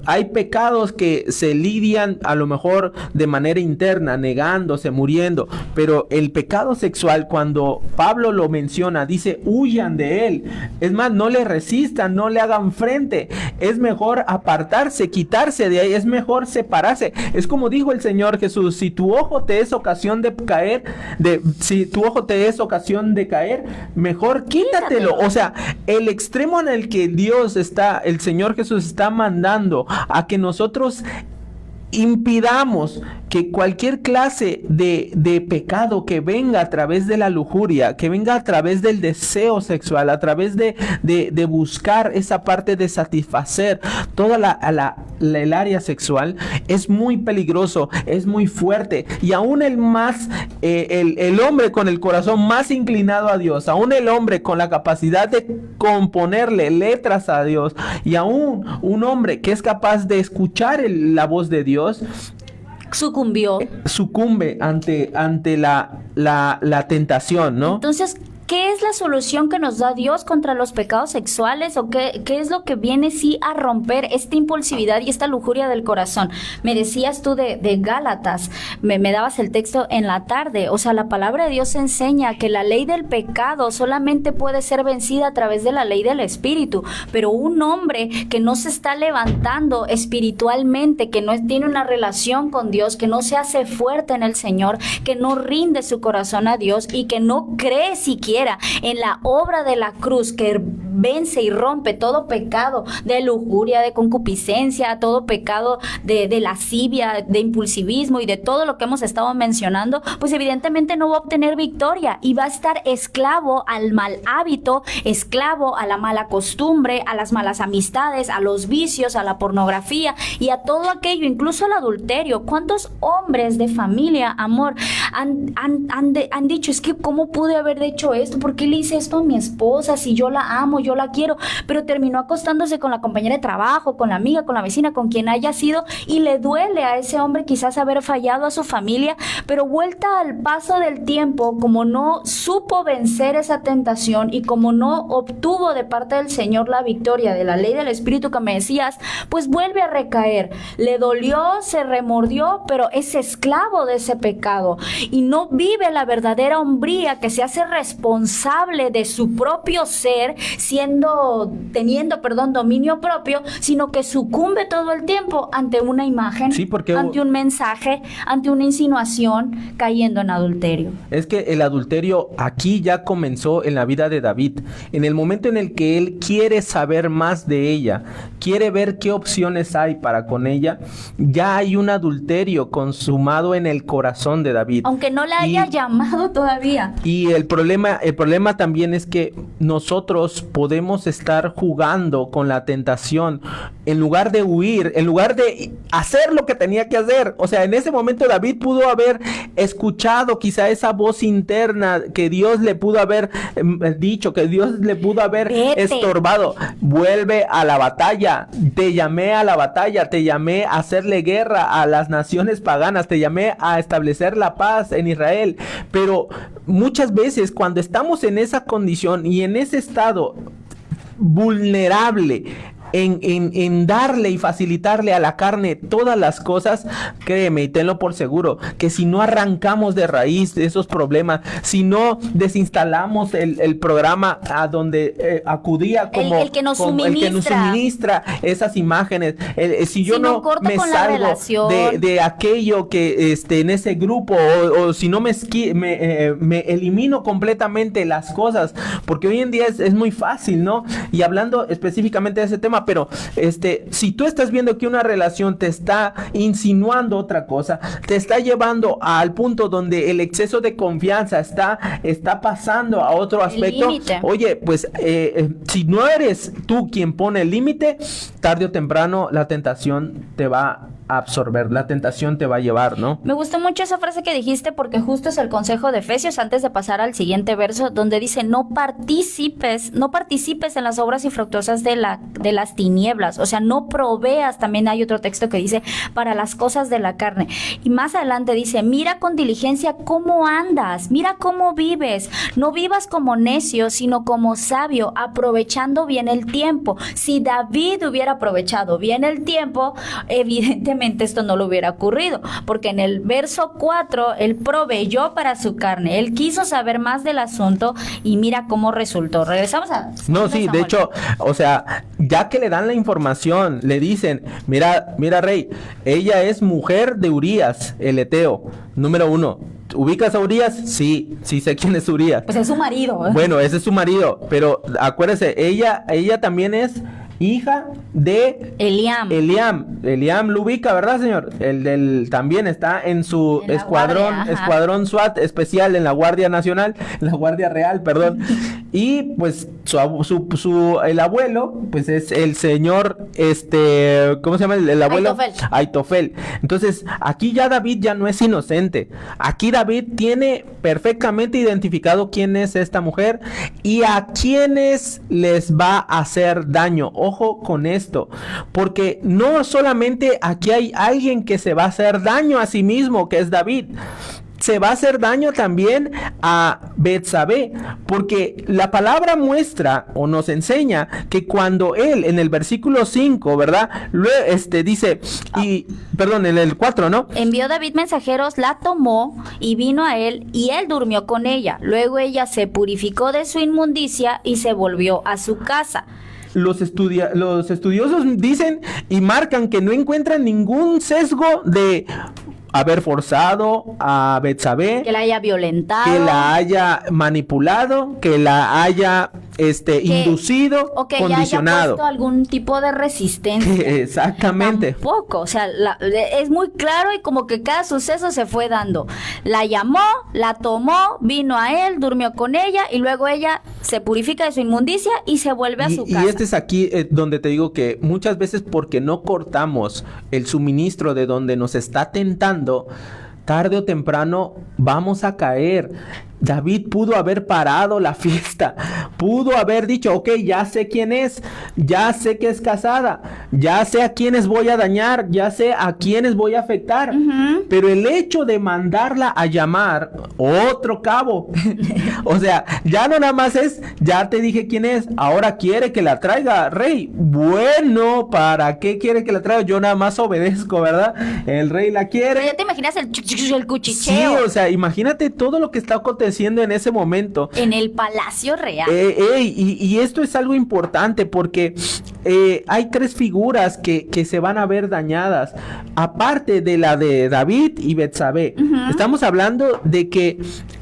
hay pecados que se lidian a lo mejor de manera interna, negándose, muriendo, pero el pecado sexual, cuando Pablo lo menciona, dice, huyan de él. Es más, no le resistan, no le hagan frente. Es mejor apartarse, quitarse de ahí, es mejor separarse. Es como dijo el Señor Jesús, si tu ojo te es ocasión de caer, mejor quítatelo. O sea, el extremo en el que el Señor Jesús está mandando a que nosotros impidamos que cualquier clase de pecado que venga a través de la lujuria, que venga a través del deseo sexual, a través de buscar esa parte de satisfacer toda el área sexual, es muy peligroso, es muy fuerte, y aún el hombre con el corazón más inclinado a Dios, aún el hombre con la capacidad de componerle letras a Dios, y aún un hombre que es capaz de escuchar la voz de Dios, sucumbe ante la tentación, ¿no? Entonces, ¿qué es la solución que nos da Dios contra los pecados sexuales? ¿O qué es lo que viene sí a romper esta impulsividad y esta lujuria del corazón? Me decías tú de Gálatas, me dabas el texto en la tarde. O sea, la palabra de Dios enseña que la ley del pecado solamente puede ser vencida a través de la ley del Espíritu. Pero un hombre que no se está levantando espiritualmente, que no tiene una relación con Dios, que no se hace fuerte en el Señor, que no rinde su corazón a Dios y que no cree siquiera en la obra de la cruz, que vence y rompe todo pecado de lujuria, de concupiscencia, todo pecado de lascivia, de impulsivismo y de todo lo que hemos estado mencionando, pues evidentemente no va a obtener victoria y va a estar esclavo al mal hábito, esclavo a la mala costumbre, a las malas amistades, a los vicios, a la pornografía y a todo aquello, incluso al adulterio. ¿Cuántos hombres de familia, amor, han dicho, es que cómo pude haber hecho esto? ¿Por qué le hice esto a mi esposa? Si yo la amo, yo la quiero, pero terminó acostándose con la compañera de trabajo, con la amiga, con la vecina, con quien haya sido, y le duele a ese hombre quizás haber fallado a su familia, pero vuelta al paso del tiempo, como no supo vencer esa tentación y como no obtuvo de parte del Señor la victoria de la ley del Espíritu que me decías, pues vuelve a recaer. Le dolió, se remordió, pero es esclavo de ese pecado y no vive la verdadera hombría que se hace responsable de su propio ser, teniendo dominio propio, sino que sucumbe todo el tiempo ante una imagen, ante un mensaje, ante una insinuación, cayendo en adulterio. Es que el adulterio aquí ya comenzó en la vida de David, en el momento en el que él quiere saber más de ella, quiere ver qué opciones hay para con ella, ya hay un adulterio consumado en el corazón de David. Aunque no la haya llamado todavía. Y el problema también es que nosotros podemos estar jugando con la tentación en lugar de huir, en lugar de hacer lo que tenía que hacer. O sea, en ese momento David pudo haber escuchado quizá esa voz interna que Dios le pudo haber dicho, que Dios le pudo haber estorbado. Vuelve a la batalla, te llamé a la batalla, te llamé a hacerle guerra a las naciones paganas, te llamé a establecer la paz en Israel. Pero muchas veces cuando estamos en esa condición y en ese estado vulnerable, en darle y facilitarle a la carne todas las cosas, créeme y tenlo por seguro, que si no arrancamos de raíz de esos problemas, si no desinstalamos el programa a donde acudía como el que nos suministra esas imágenes, si yo no me salgo de aquello que en ese grupo, o si no me elimino completamente las cosas, porque hoy en día es muy fácil, ¿no? Y hablando específicamente de ese tema, programa, pero si tú estás viendo que una relación te está insinuando otra cosa, te está llevando al punto donde el exceso de confianza está pasando a otro aspecto, oye, pues si no eres tú quien pone el límite, tarde o temprano la tentación te va a absorber, la tentación te va a llevar, ¿no? Me gustó mucho esa frase que dijiste porque justo es el consejo de Efesios antes de pasar al siguiente verso donde dice no participes en las obras infructuosas de las tinieblas, o sea, no proveas, también hay otro texto que dice para las cosas de la carne, y más adelante dice mira con diligencia cómo andas, mira cómo vives, no vivas como necio, sino como sabio, aprovechando bien el tiempo. Si David hubiera aprovechado bien el tiempo, evidentemente esto no le hubiera ocurrido, porque en el verso 4 él proveyó para su carne, él quiso saber más del asunto y mira cómo resultó. Regresamos a... No, sí, de hecho, o sea, ya que le dan la información, le dicen, mira rey, ella es mujer de Urías, el Eteo, número 1. ¿Ubicas a Urías? Sí sé quién es Urías. Pues es su marido. Bueno, ese es su marido, pero acuérdese, ella también es hija de Eliam. Eliam lo ubica, ¿verdad, señor? También está en su escuadrón SWAT especial en la Guardia Nacional, la Guardia Real, perdón. Y pues el abuelo, pues es el señor, ¿cómo se llama el abuelo? Aitofel. Entonces, aquí ya David ya no es inocente. Aquí David tiene perfectamente identificado quién es esta mujer y a quiénes les va a hacer daño. Ojo con esto, porque no solamente aquí hay alguien que se va a hacer daño a sí mismo, que es David. Se va a hacer daño también a Betsabé, porque la palabra muestra o nos enseña que cuando él, en el versículo 5, ¿verdad? Dice, en el 4, ¿no? Envió David mensajeros, la tomó y vino a él, y él durmió con ella. Luego ella se purificó de su inmundicia y se volvió a su casa. Los estudiosos dicen y marcan que no encuentran ningún sesgo de haber forzado a Betsabé, que la haya violentado, que la haya manipulado, que la haya inducido, o que condicionado, haya puesto algún tipo de resistencia. Exactamente. Tampoco, o sea, es muy claro y como que cada suceso se fue dando. La llamó, la tomó, vino a él, durmió con ella y luego ella se purifica de su inmundicia y se vuelve a su casa. Y es aquí donde te digo que muchas veces porque no cortamos el suministro de donde nos está tentando, tarde o temprano vamos a caer. David pudo haber parado la fiesta, pudo haber dicho, ok, ya sé quién es, ya sé que es casada, ya sé a quiénes voy a dañar, ya sé a quiénes voy a afectar, pero el hecho de mandarla a llamar otro cabo, o sea, ya no nada más es, ya te dije quién es, ahora quiere que la traiga, rey, bueno, ¿para qué quiere que la traiga? Yo nada más obedezco, ¿verdad? El rey la quiere. Pero ya te imaginas el cuchicheo. Sí, o sea, imagínate todo lo que está aconteciendo en ese momento en el Palacio Real. Y esto es algo importante porque hay 3 figuras que se van a ver dañadas, aparte de la de David y Betsabé. Estamos hablando de que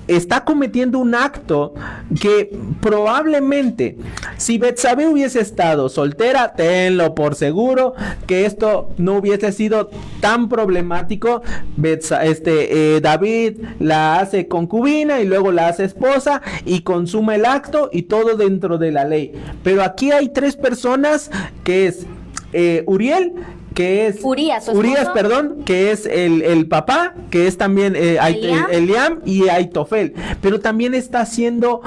está cometiendo un acto que probablemente si Betsabé hubiese estado soltera, tenlo por seguro que esto no hubiese sido tan problemático. David la hace concubina y luego la hace esposa y consuma el acto y todo dentro de la ley. Pero aquí hay 3 personas que es Uriel, que es Urías, que es el papá, que es también Eliam y Aitofel, pero también está siendo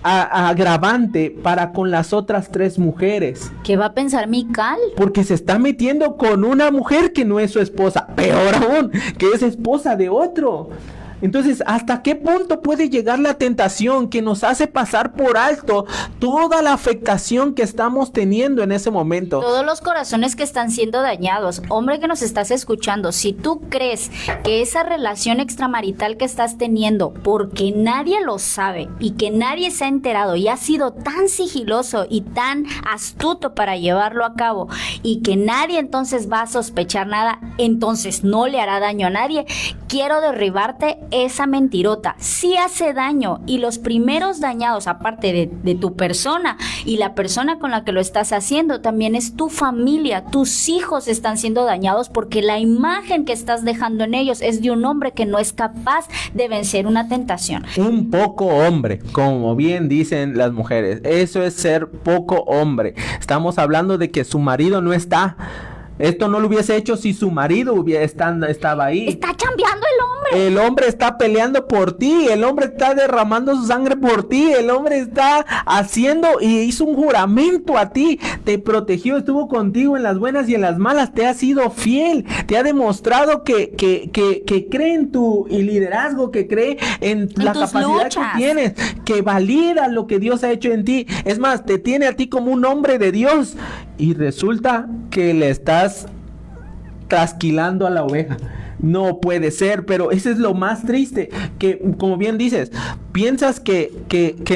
agravante para con las otras 3 mujeres. ¿Qué va a pensar Mical? Porque se está metiendo con una mujer que no es su esposa, peor aún, que es esposa de otro. Entonces, ¿hasta qué punto puede llegar la tentación que nos hace pasar por alto toda la afectación que estamos teniendo en ese momento? Todos los corazones que están siendo dañados. Hombre que nos estás escuchando, si tú crees que esa relación extramarital que estás teniendo, porque nadie lo sabe y que nadie se ha enterado y ha sido tan sigiloso y tan astuto para llevarlo a cabo y que nadie entonces va a sospechar nada, entonces no le hará daño a nadie, quiero derribarte esa mentirota sí hace daño, y los primeros dañados, aparte de tu persona y la persona con la que lo estás haciendo, también es tu familia. Tus hijos están siendo dañados porque la imagen que estás dejando en ellos es de un hombre que no es capaz de vencer una tentación. Un poco hombre, como bien dicen las mujeres. Eso es ser poco hombre. Estamos hablando de que su marido no está. Esto no lo hubiese hecho si su marido estaba ahí. Está chambeando el hombre. El hombre está peleando por ti. El hombre está derramando su sangre por ti. El hombre está haciendo y hizo un juramento a ti. Te protegió, estuvo contigo en las buenas y en las malas. Te ha sido fiel. Te ha demostrado que cree en tu liderazgo, que cree en la capacidad luchas que tienes, que valida lo que Dios ha hecho en ti. Es más, te tiene a ti como un hombre de Dios. Y resulta que le estás trasquilando a la oveja. No puede ser, pero eso es lo más triste, que como bien dices, piensas que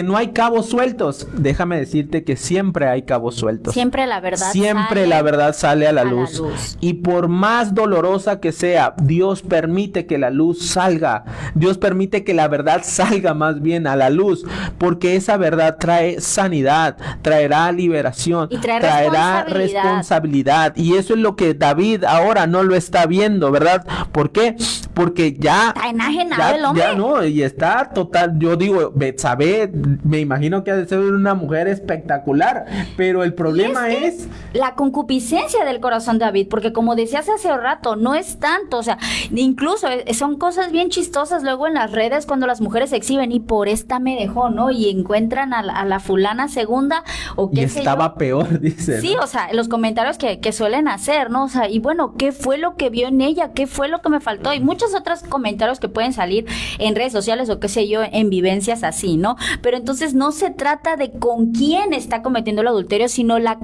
no hay cabos sueltos. Déjame decirte que siempre hay cabos sueltos. Siempre la verdad sale a la luz. Y por más dolorosa que sea, Dios permite que la luz salga. Dios permite que la verdad salga más bien a la luz, porque esa verdad trae sanidad, traerá liberación, y traerá responsabilidad. Y eso es lo que David ahora no lo está viendo, ¿verdad? ¿Por qué? Porque ya está enajenado el hombre. Ya no, y está total. Yo digo, Betsabé, me imagino que ha de ser una mujer espectacular, pero el problema es la concupiscencia del corazón de David, porque como decías hace rato, no es tanto, o sea, incluso son cosas bien chistosas luego en las redes cuando las mujeres se exhiben, y por esta me dejó, ¿no? Y encuentran a la fulana segunda, o qué sé yo. Y estaba peor, dicen. Sí, ¿no? O sea, los comentarios que suelen hacer, ¿no? O sea, y bueno, ¿qué fue lo que vio en ella? ¿Qué fue lo que me faltó? Y muchos otros comentarios que pueden salir en redes sociales o qué sé yo, en vivencias así, ¿no? Pero entonces no se trata de con quién está cometiendo el adulterio, sino la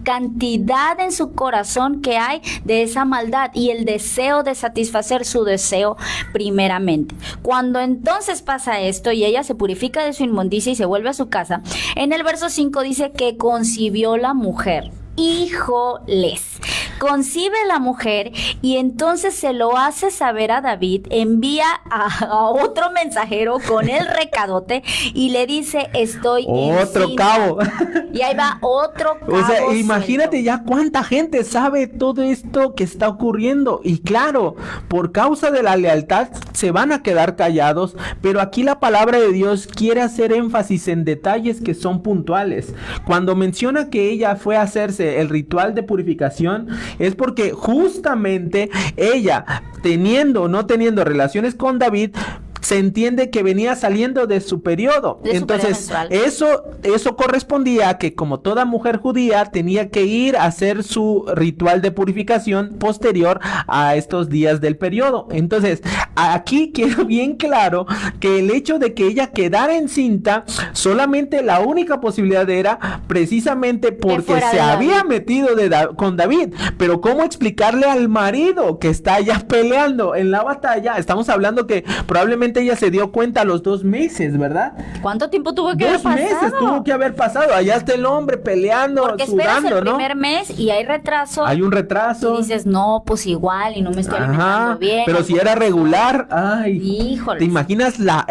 cantidad en su corazón que hay de esa maldad y el deseo de satisfacer su deseo primeramente. Cuando entonces pasa esto y ella se purifica de su inmundicia y se vuelve a su casa, en el verso 5 dice que concibió la mujer. Híjoles, concibe la mujer y entonces se lo hace saber a David, envía a otro mensajero con el recadote y le dice, estoy otro cabo. Y ahí va otro cabo. O sea, imagínate ya cuánta gente sabe todo esto que está ocurriendo. Y claro, por causa de la lealtad se van a quedar callados, pero aquí la palabra de Dios quiere hacer énfasis en detalles que son puntuales. Cuando menciona que ella fue a hacerse el ritual de purificación, es porque justamente ella, teniendo o no teniendo relaciones con David, se entiende que venía saliendo de su periodo. Entonces, eso correspondía a que, como toda mujer judía, tenía que ir a hacer su ritual de purificación posterior a estos días del periodo. Entonces, aquí queda bien claro que el hecho de que ella quedara encinta, solamente la única posibilidad era precisamente porque se había metido con David. Pero ¿cómo explicarle al marido que está ya peleando en la batalla? Estamos hablando que probablemente ella se dio cuenta a los 2 meses, ¿verdad? ¿Cuánto tiempo tuvo que haber pasado? 2 meses tuvo que haber pasado. Allá está el hombre peleando, porque sudando, el primer mes y hay retraso. Hay un retraso. Y dices, no, pues igual, y no me estoy alimentando bien. Pero si era regular, ay. Híjole. ¿Te imaginas la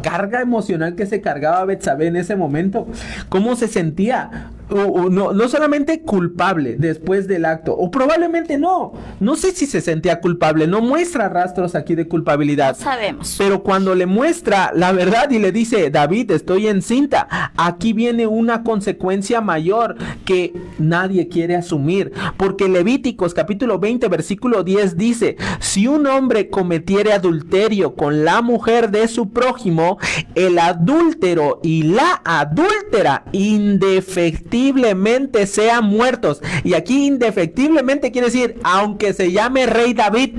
carga emocional que se cargaba Betsabé en ese momento? ¿Cómo se sentía? No solamente culpable después del acto, o probablemente no sé si se sentía culpable, no muestra rastros aquí de culpabilidad. No sabemos. Pero cuando le muestra la verdad y le dice, David, estoy encinta, aquí viene una consecuencia mayor que nadie quiere asumir, porque Levíticos capítulo 20 versículo 10 dice, si un hombre cometiere adulterio con la mujer de su prójimo, el adúltero y la adúltera indefectiblemente sean muertos. Y aquí indefectiblemente quiere decir, aunque se llame rey David,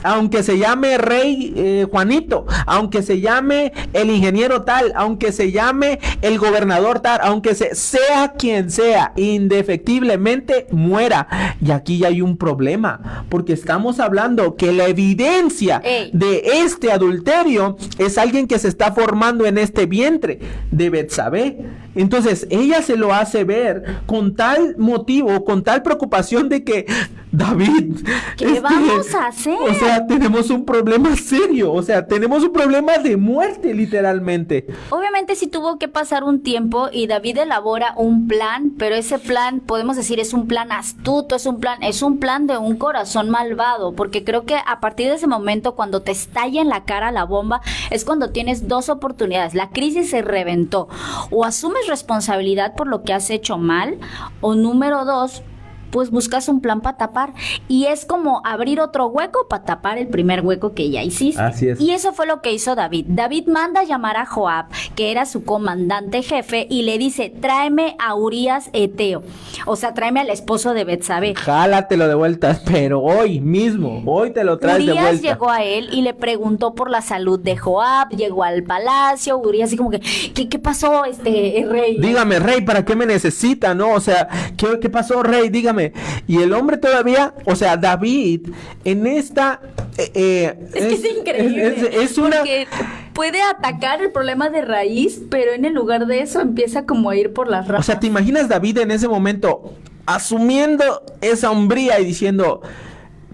aunque se llame rey Juanito, aunque se llame el ingeniero tal, aunque se llame el gobernador tal, aunque sea quien sea, indefectiblemente muera. Y aquí ya hay un problema, porque estamos hablando que la evidencia de este adulterio es alguien que se está formando en este vientre de Betsabé. Entonces, ella se lo hace ver con tal motivo, con tal preocupación de que, David, ¿qué vamos a hacer? O sea, tenemos un problema serio, o sea, tenemos un problema de muerte, literalmente. Obviamente sí tuvo que pasar un tiempo y David elabora un plan, pero ese plan, podemos decir, es un plan astuto, es un plan de un corazón malvado, porque creo que a partir de ese momento, cuando te estalla en la cara la bomba, es cuando tienes dos oportunidades. La crisis se reventó. O asumes responsabilidad por lo que has hecho mal, o número dos, pues buscas un plan para tapar. Y es como abrir otro hueco para tapar el primer hueco que ya hiciste. Así es. Y eso fue lo que hizo David. David manda a llamar a Joab, que era su comandante jefe, y le dice, tráeme a Urías Eteo. O sea, tráeme al esposo de Betsabé. Jálatelo de vuelta, pero hoy mismo, hoy te lo traes de Urías vuelta. llegó a él y le preguntó por la salud de Joab, llegó al palacio. Urías así como que, ¿qué pasó, rey? Dígame, rey, ¿para qué me necesita, no? O sea, ¿qué pasó, rey? Dígame. Y el hombre todavía, o sea, David, en esta... Es que es increíble. Es una... Porque puede atacar el problema de raíz, pero en el lugar de eso empieza como a ir por las ramas. O sea, ¿te imaginas David en ese momento asumiendo esa hombría y diciendo,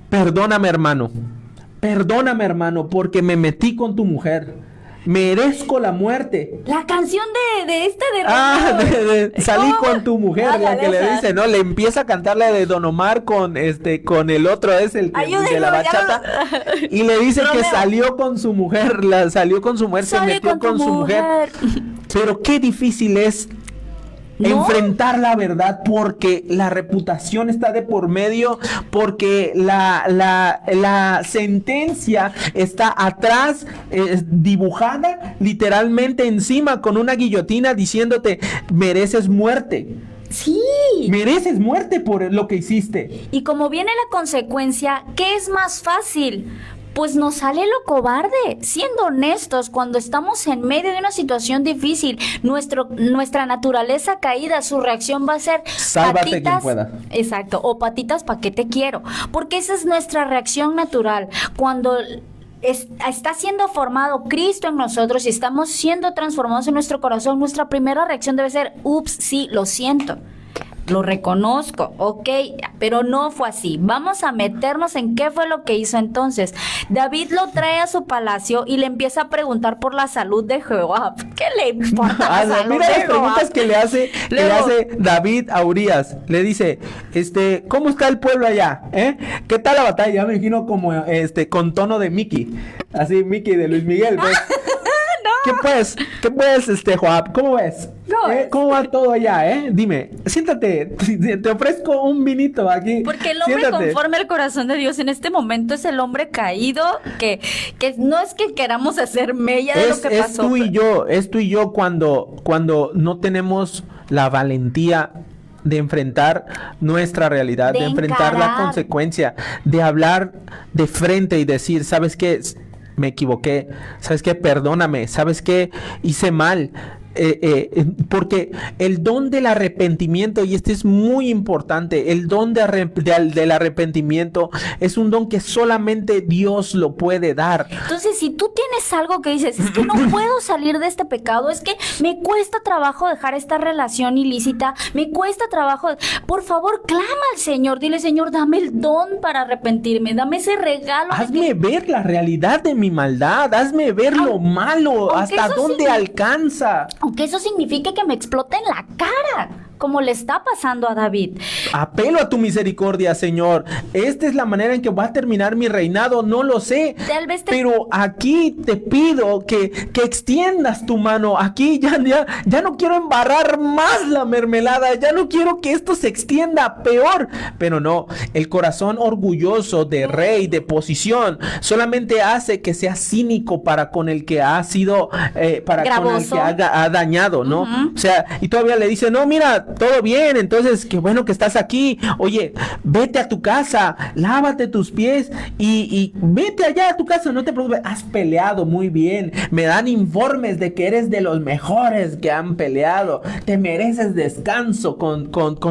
perdóname, hermano, porque me metí con tu mujer? Merezco la muerte. La canción de salí ¿Cómo? con tu mujer, la que le dice, ¿no? Le empieza a cantar la de Don Omar con el otro, es el que Ayúdenlo, de la bachata, y le dice que Romeo. salió con su mujer, se Sale metió con tu su mujer. Pero qué difícil es ¿no? enfrentar la verdad, porque la reputación está de por medio, porque la sentencia está atrás, dibujada literalmente encima con una guillotina diciéndote, mereces muerte. Sí. Mereces muerte por lo que hiciste. Y como viene la consecuencia, ¿qué es más fácil? Pues nos sale lo cobarde. Siendo honestos, cuando estamos en medio de una situación difícil, nuestra naturaleza caída, su reacción va a ser sálvate patitas, quien pueda. Exacto, o patitas, ¿pa' qué te quiero? Porque esa es nuestra reacción natural. Cuando está siendo formado Cristo en nosotros y estamos siendo transformados en nuestro corazón, nuestra primera reacción debe ser, ups, sí, lo siento. Lo reconozco, ok, pero no fue así. Vamos a meternos en qué fue lo que hizo entonces. David lo trae a su palacio y le empieza a preguntar por la salud de Joab. ¿Qué le importa la salud mira de las preguntas Joab? que le hace David a Urías. Le dice, ¿cómo está el pueblo allá? ¿Qué tal la batalla? Ya me imagino como con tono de Mickey. Así, Mickey de Luis Miguel, pues. ¿Qué pues, Joab? ¿Cómo ves? ¿Cómo va todo allá, Dime, siéntate, te ofrezco un vinito aquí. Porque el hombre conforme al corazón de Dios en este momento es el hombre caído que no es que queramos hacer mella de lo que pasó. Es tú y yo cuando no tenemos la valentía de enfrentar nuestra realidad, de enfrentar la consecuencia, de hablar de frente y decir, ¿sabes qué? Me equivoqué, ¿sabes qué? Perdóname, ¿sabes qué? Hice mal. Porque el don del arrepentimiento, y este es muy importante, el don del arrepentimiento es un don que solamente Dios lo puede dar. Entonces, si tú tienes algo que dices, es que no puedo salir de este pecado, es que me cuesta trabajo dejar esta relación ilícita, me cuesta trabajo, por favor, clama al Señor, dile, Señor, dame el don para arrepentirme, dame ese regalo. Hazme ver la realidad de mi maldad, hazme ver lo malo, hasta dónde alcanza. Aunque eso signifique que me explote en la cara, como le está pasando a David. Apelo a tu misericordia, Señor. Esta es la manera en que va a terminar mi reinado, no lo sé. Tal vez pero aquí te pido que extiendas tu mano. Aquí ya no quiero embarrar más la mermelada, ya no quiero que esto se extienda peor. Pero no, el corazón orgulloso de rey, de posición, solamente hace que sea cínico para con el que ha sido, con el que ha dañado, ¿no? O sea, y todavía le dice, no, mira, todo bien, entonces qué bueno que estás aquí. Oye, vete a tu casa, lávate tus pies y vete allá a tu casa, no te preocupes. Has peleado muy bien, me dan informes de que eres de los mejores que han peleado, te mereces descanso con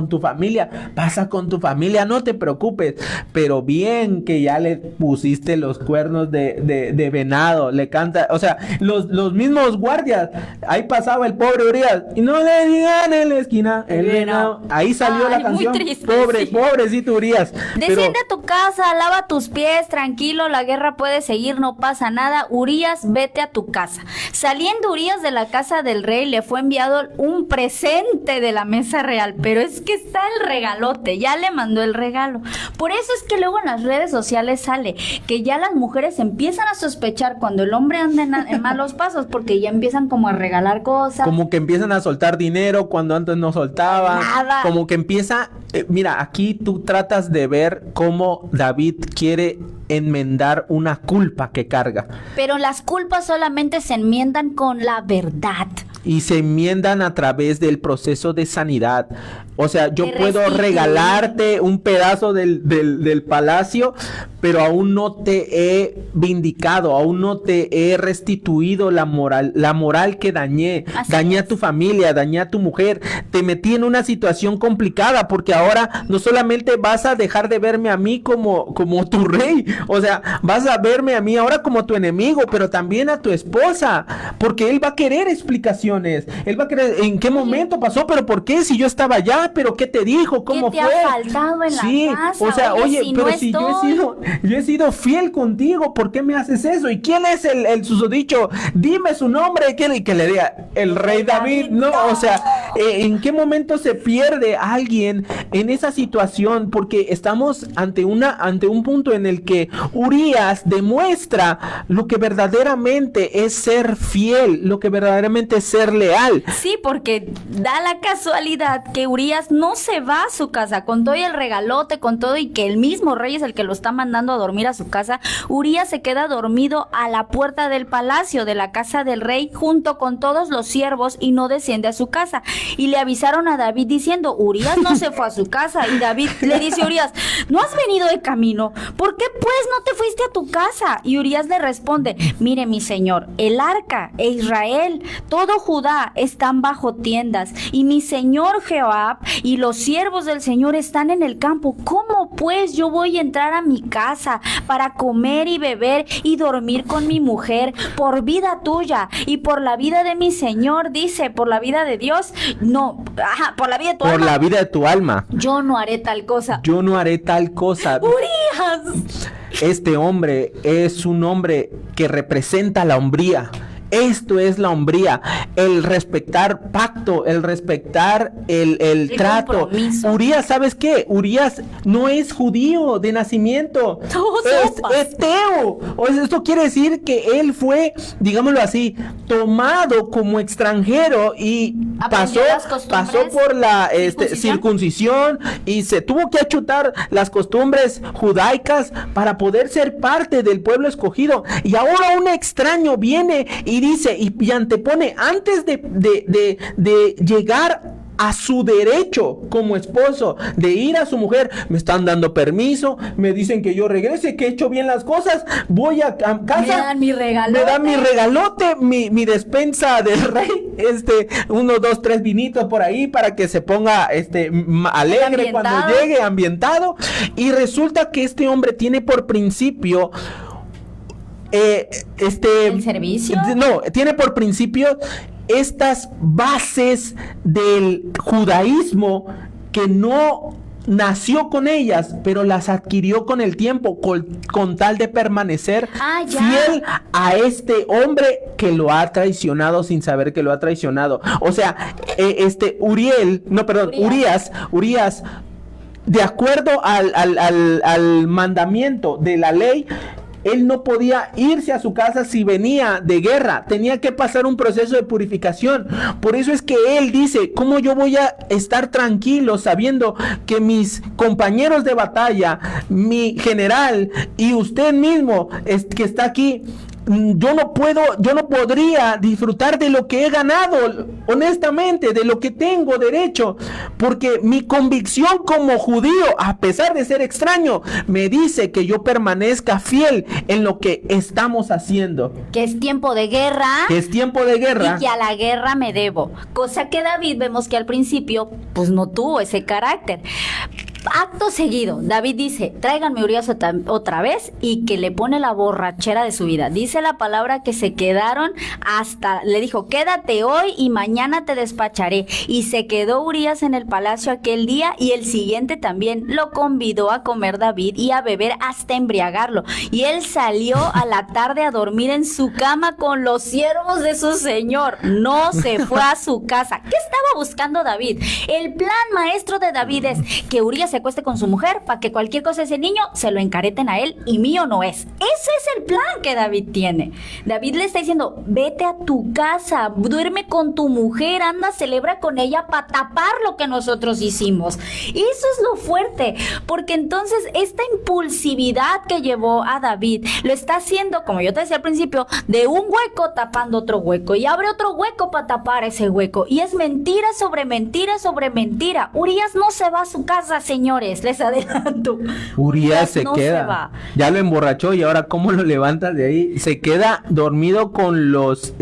tu familia, pasa con tu familia, no te preocupes. Pero bien que ya le pusiste los cuernos de venado, le canta, o sea, los mismos guardias, ahí pasaba el pobre Urias, y no le digan en la esquina, el venado, ahí salió la canción, triste, pobrecito Urias. Desciende a tu casa, lava tus pies, tranquilo, la guerra puede seguir, no pasa nada. Urias, vete a tu casa. Saliendo Urias de la casa del rey, le fue enviado un presente de la mesa real, pero es que está el regalote, ya le mandó el regalo. Por eso es que luego en las redes sociales sale que ya las mujeres empiezan a sospechar cuando el hombre anda en malos pasos, porque ya empiezan como a regalar cosas. Como que empiezan a soltar dinero cuando antes no soltaban. Nada. Como que empieza, mira, aquí tú tratas de ver cómo David quiere enmendar una culpa que carga. Pero las culpas solamente se enmiendan con la verdad. Y se enmiendan a través del proceso de sanidad. O sea, yo De puedo restituir. regalarte un pedazo del palacio, pero aún no te he vindicado, aún no te he restituido la moral que dañé. Así Dañé es. a tu familia, dañé a tu mujer. Te metí en una situación complicada porque ahora no solamente vas a dejar de verme a mí como tu rey, o sea, vas a verme a mí ahora como tu enemigo, pero también a tu esposa, porque él va a querer explicaciones. Él va a querer, ¿en qué momento pasó? ¿Pero por qué? Si yo estaba allá, ¿pero qué te dijo? ¿Cómo ¿Qué fue? te ha faltado en la casa? O sea, oye, si pero no si estoy. yo he sido fiel contigo, ¿por qué me haces eso? ¿Y quién es el susodicho? Dime su nombre, que le diga el rey David. No, o sea, ¿en qué momento se pierde alguien en esa situación? Porque estamos ante un punto en el que Urias demuestra lo que verdaderamente es ser fiel, lo que verdaderamente es ser leal. Sí, porque da la casualidad que Urias no se va a su casa, con todo y el regalote, con todo y que el mismo rey es el que lo está mandando a dormir a su casa. Urias se queda dormido a la puerta del palacio de la casa del rey junto con todos los siervos y no desciende a su casa. Y le avisaron a David diciendo, Urias no se fue a su casa. Y David le dice a Urias, ¿no has venido de camino? ¿Por qué pues no te fuiste a tu casa? Y Urias le responde, mire mi señor, el arca e Israel, todo Judá están bajo tiendas y mi señor Joab y los siervos del Señor están en el campo. ¿Cómo pues yo voy a entrar a mi casa para comer y beber y dormir con mi mujer? Por vida tuya y por la vida de mi Señor, dice, por la vida de Dios, no, por la vida de tu Por alma, la vida de tu alma. yo no haré tal cosa. Yo no haré tal cosa. Urias. Este hombre es un hombre que representa la hombría. Esto es la hombría, el respetar pacto, el respetar el trato. Compromiso. Urias, ¿sabes qué? Urias no es judío de nacimiento, es eteo. O sea, esto quiere decir que él fue, digámoslo así, tomado como extranjero y Aprendió las costumbres, pasó por la circuncisión. circuncisión y se tuvo que achutar las costumbres judaicas para poder ser parte del pueblo escogido. Y ahora un extraño viene y dice y antepone antes de llegar a su derecho como esposo de ir a su mujer. Me están dando permiso, me dicen que yo regrese, que he hecho bien las cosas, voy a casa, Me dan mi regalote. me dan mi regalote, mi despensa del rey, 1, 2, 3 vinitos por ahí para que se ponga alegre Ambientado. cuando llegue, ambientado. Y resulta que este hombre tiene por principio ¿El servicio? No, tiene por principio estas bases del judaísmo que no nació con ellas, pero las adquirió con el tiempo, con tal de permanecer fiel a este hombre que lo ha traicionado sin saber que lo ha traicionado. O sea, Urias, de acuerdo al mandamiento de la ley, él no podía irse a su casa si venía de guerra, tenía que pasar un proceso de purificación. Por eso es que él dice, ¿cómo yo voy a estar tranquilo sabiendo que mis compañeros de batalla, mi general y usted mismo que está aquí, yo no podría disfrutar de lo que he ganado, honestamente, de lo que tengo derecho, porque mi convicción como judío, a pesar de ser extraño, me dice que yo permanezca fiel en lo que estamos haciendo. Que es tiempo de guerra. Que es tiempo de guerra. Y que a la guerra me debo. Cosa que David vemos que al principio pues no tuvo ese carácter. Acto seguido, David dice, tráiganme Urías otra vez, y que le pone la borrachera de su vida. Dice la palabra que se quedaron hasta, le dijo, quédate hoy y mañana te despacharé. Y se quedó Urías en el palacio aquel día, y el siguiente también lo convidó a comer David y a beber hasta embriagarlo. Y él salió a la tarde a dormir en su cama con los siervos de su señor. No se fue a su casa. ¿Qué estaba buscando David? El plan maestro de David es que Urías se acueste con su mujer para que cualquier cosa de ese niño se lo encareten a él, y mío no es. Ese es el plan que David tiene. David le está diciendo, vete a tu casa, duerme con tu mujer, anda, celebra con ella para tapar lo que nosotros hicimos. Eso es lo fuerte, porque entonces esta impulsividad que llevó a David lo está haciendo, como yo te decía al principio, de un hueco tapando otro hueco, y abre otro hueco para tapar ese hueco, y es mentira sobre mentira sobre mentira. Urías no se va a su casa, señores, les adelanto. Urías se no queda. Se va. Ya lo emborrachó, y ahora ¿cómo lo levantas de ahí? Se queda dormido con los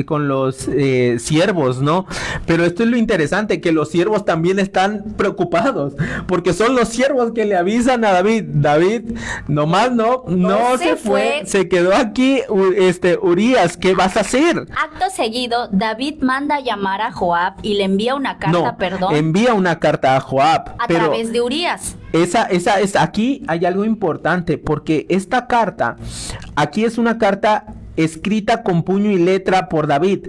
siervos, ¿no? Pero esto es lo interesante, que los siervos también están preocupados, porque son los siervos que le avisan a David. David, nomás no se fue, se quedó aquí, Urías, ¿qué vas a hacer? Acto seguido, David manda a llamar a Joab y le envía una carta, envía una carta a Joab. A través de Urías. Aquí hay algo importante, porque esta carta, aquí es una carta escrita con puño y letra por David.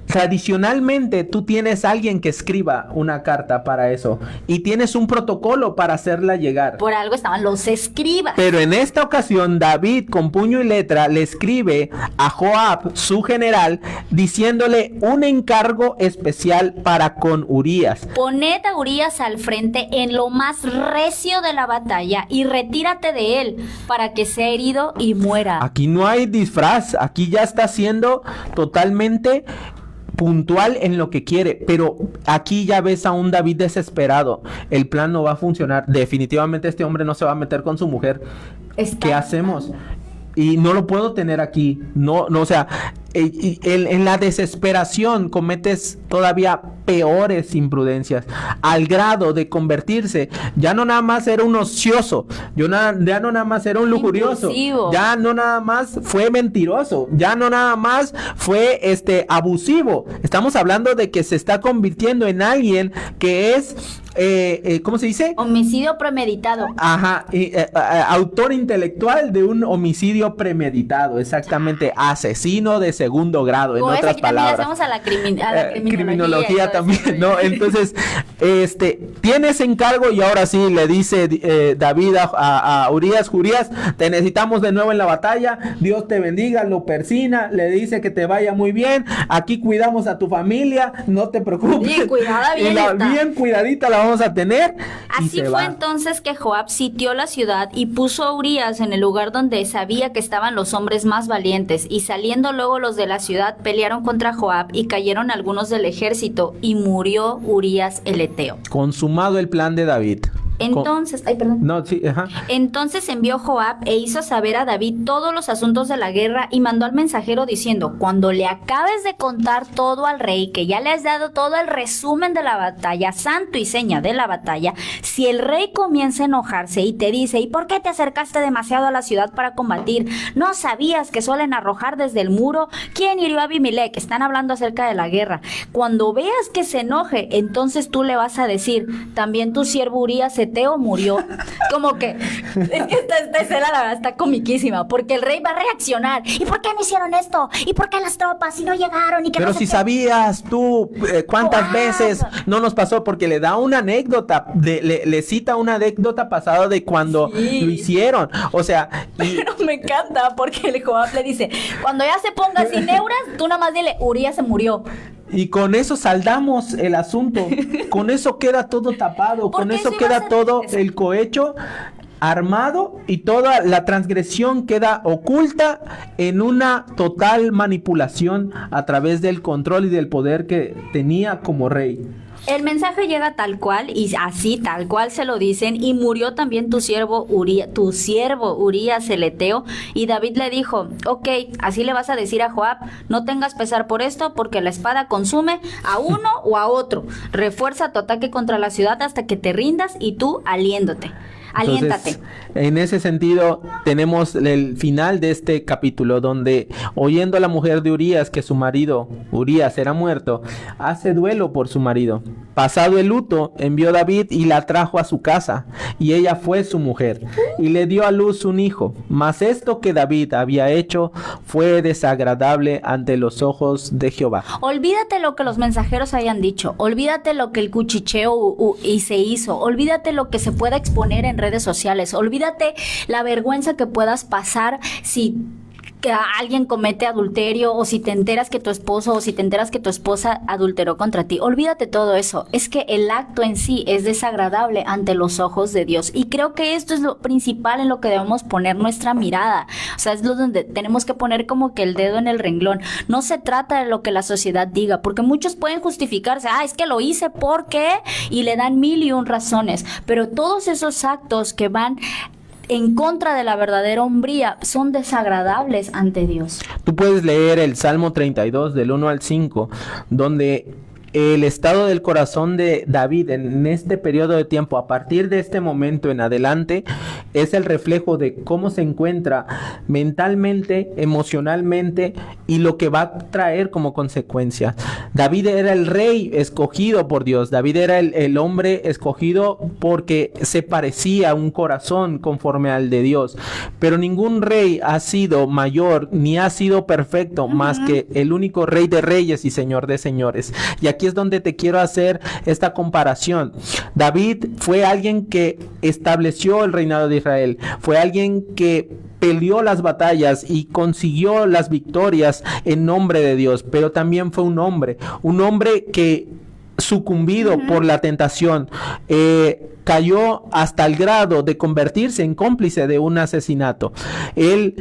Tradicionalmente tú tienes a alguien que escriba una carta para eso, y tienes un protocolo para hacerla llegar. Por algo estaban los escribas. Pero en esta ocasión David con puño y letra le escribe a Joab, su general, diciéndole un encargo especial para con Urías. Poned a Urías al frente en lo más recio de la batalla y retírate de él para que sea herido y muera. Aquí no hay disfraz, aquí ya está siendo totalmente puntual en lo que quiere, pero aquí ya ves a un David desesperado. El plan no va a funcionar. Definitivamente este hombre no se va a meter con su mujer. ¿Qué hacemos? Y no lo puedo tener aquí. No, o sea, en la desesperación cometes todavía peores imprudencias, al grado de convertirse, ya no nada más era un ocioso, ya no nada más era un lujurioso, impulsivo. Ya no nada más fue mentiroso, ya no nada más fue abusivo. Estamos hablando de que se está convirtiendo en alguien que es ¿cómo se dice? Homicidio premeditado. Ajá, autor intelectual de un homicidio premeditado, exactamente, asesino de segundo grado, en Pues otras aquí también palabras. hacemos a la criminología también, ¿no? Entonces, tienes encargo, y ahora sí le dice David a Urías, te necesitamos de nuevo en la batalla, Dios te bendiga, lo persina, le dice que te vaya muy bien, aquí cuidamos a tu familia, no te preocupes. Bien cuidada, bien está. Bien cuidadita la vamos a tener. Así fue entonces que Joab sitió la ciudad y puso a Urías en el lugar donde sabía que estaban los hombres más valientes, y saliendo luego los de la ciudad pelearon contra Joab y cayeron algunos del ejército, y murió Urías el Eteo. Consumado el plan de David. Entonces, Entonces envió Joab e hizo saber a David todos los asuntos de la guerra, y mandó al mensajero diciendo: cuando le acabes de contar todo al rey, que ya le has dado todo el resumen de la batalla, santo y seña de la batalla, si el rey comienza a enojarse y te dice: ¿y por qué te acercaste demasiado a la ciudad para combatir? ¿No sabías que suelen arrojar desde el muro? ¿Quién hirió a Abimelech? Están hablando acerca de la guerra. Cuando veas que se enoje, entonces tú le vas a decir: también tu siervo Urías Eteo murió. Como que es que esta escena la verdad está comiquísima, porque el rey va a reaccionar: ¿y por qué no hicieron esto? ¿Y por qué las tropas si no llegaron? ¿Y que pero no si sabías tú cuántas veces no nos pasó? Porque le da una anécdota, le cita una anécdota pasada de cuando lo hicieron, o sea, pero me encanta porque el Joab le dice: cuando ya se ponga sin neuras, tú nada más dile: Urías se murió. Y con eso saldamos el asunto, con eso queda todo tapado, con eso queda todo el cohecho armado y toda la transgresión queda oculta en una total manipulación a través del control y del poder que tenía como rey. El mensaje llega tal cual y así tal cual se lo dicen, y murió también tu siervo Urías el Eteo, y David le dijo, ok, así le vas a decir a Joab, no tengas pesar por esto, porque la espada consume a uno o a otro, refuerza tu ataque contra la ciudad hasta que te rindas y tú aliéntate. Aliéntate. Entonces, en ese sentido, tenemos el final de este capítulo, donde oyendo a la mujer de Urías que su marido, Urías, era muerto, hace duelo por su marido. Pasado el luto, envió David y la trajo a su casa, y ella fue su mujer, y le dio a luz un hijo. Mas esto que David había hecho fue desagradable ante los ojos de Jehová. Olvídate lo que los mensajeros hayan dicho, olvídate lo que el cuchicheo y se hizo, olvídate lo que se pueda exponer en redes sociales, olvídate la vergüenza que puedas pasar si que alguien comete adulterio, o si te enteras que tu esposo o si te enteras que tu esposa adulteró contra ti. Olvídate todo eso. Es que el acto en sí es desagradable ante los ojos de Dios, y creo que esto es lo principal en lo que debemos poner nuestra mirada. O sea, es lo donde tenemos que poner como que el dedo en el renglón. No se trata de lo que la sociedad diga, porque muchos pueden justificarse, es que lo hice porque, y le dan 1001 razones, pero todos esos actos que van en contra de la verdadera hombría son desagradables ante Dios. Tú puedes leer el Salmo 32 del 1 al 5, donde el estado del corazón de David en este periodo de tiempo, a partir de este momento en adelante, es el reflejo de cómo se encuentra mentalmente, emocionalmente, y lo que va a traer como consecuencia. David era el rey escogido por Dios. David era el hombre escogido porque se parecía a un corazón conforme al de Dios. Pero ningún rey ha sido mayor ni ha sido perfecto más que el único Rey de reyes y Señor de señores. Y aquí es donde te quiero hacer esta comparación. David fue alguien que estableció el reinado de Israel. Fue alguien que peleó las batallas y consiguió las victorias en nombre de Dios, pero también fue un hombre que sucumbido por la tentación, cayó hasta el grado de convertirse en cómplice de un asesinato. Él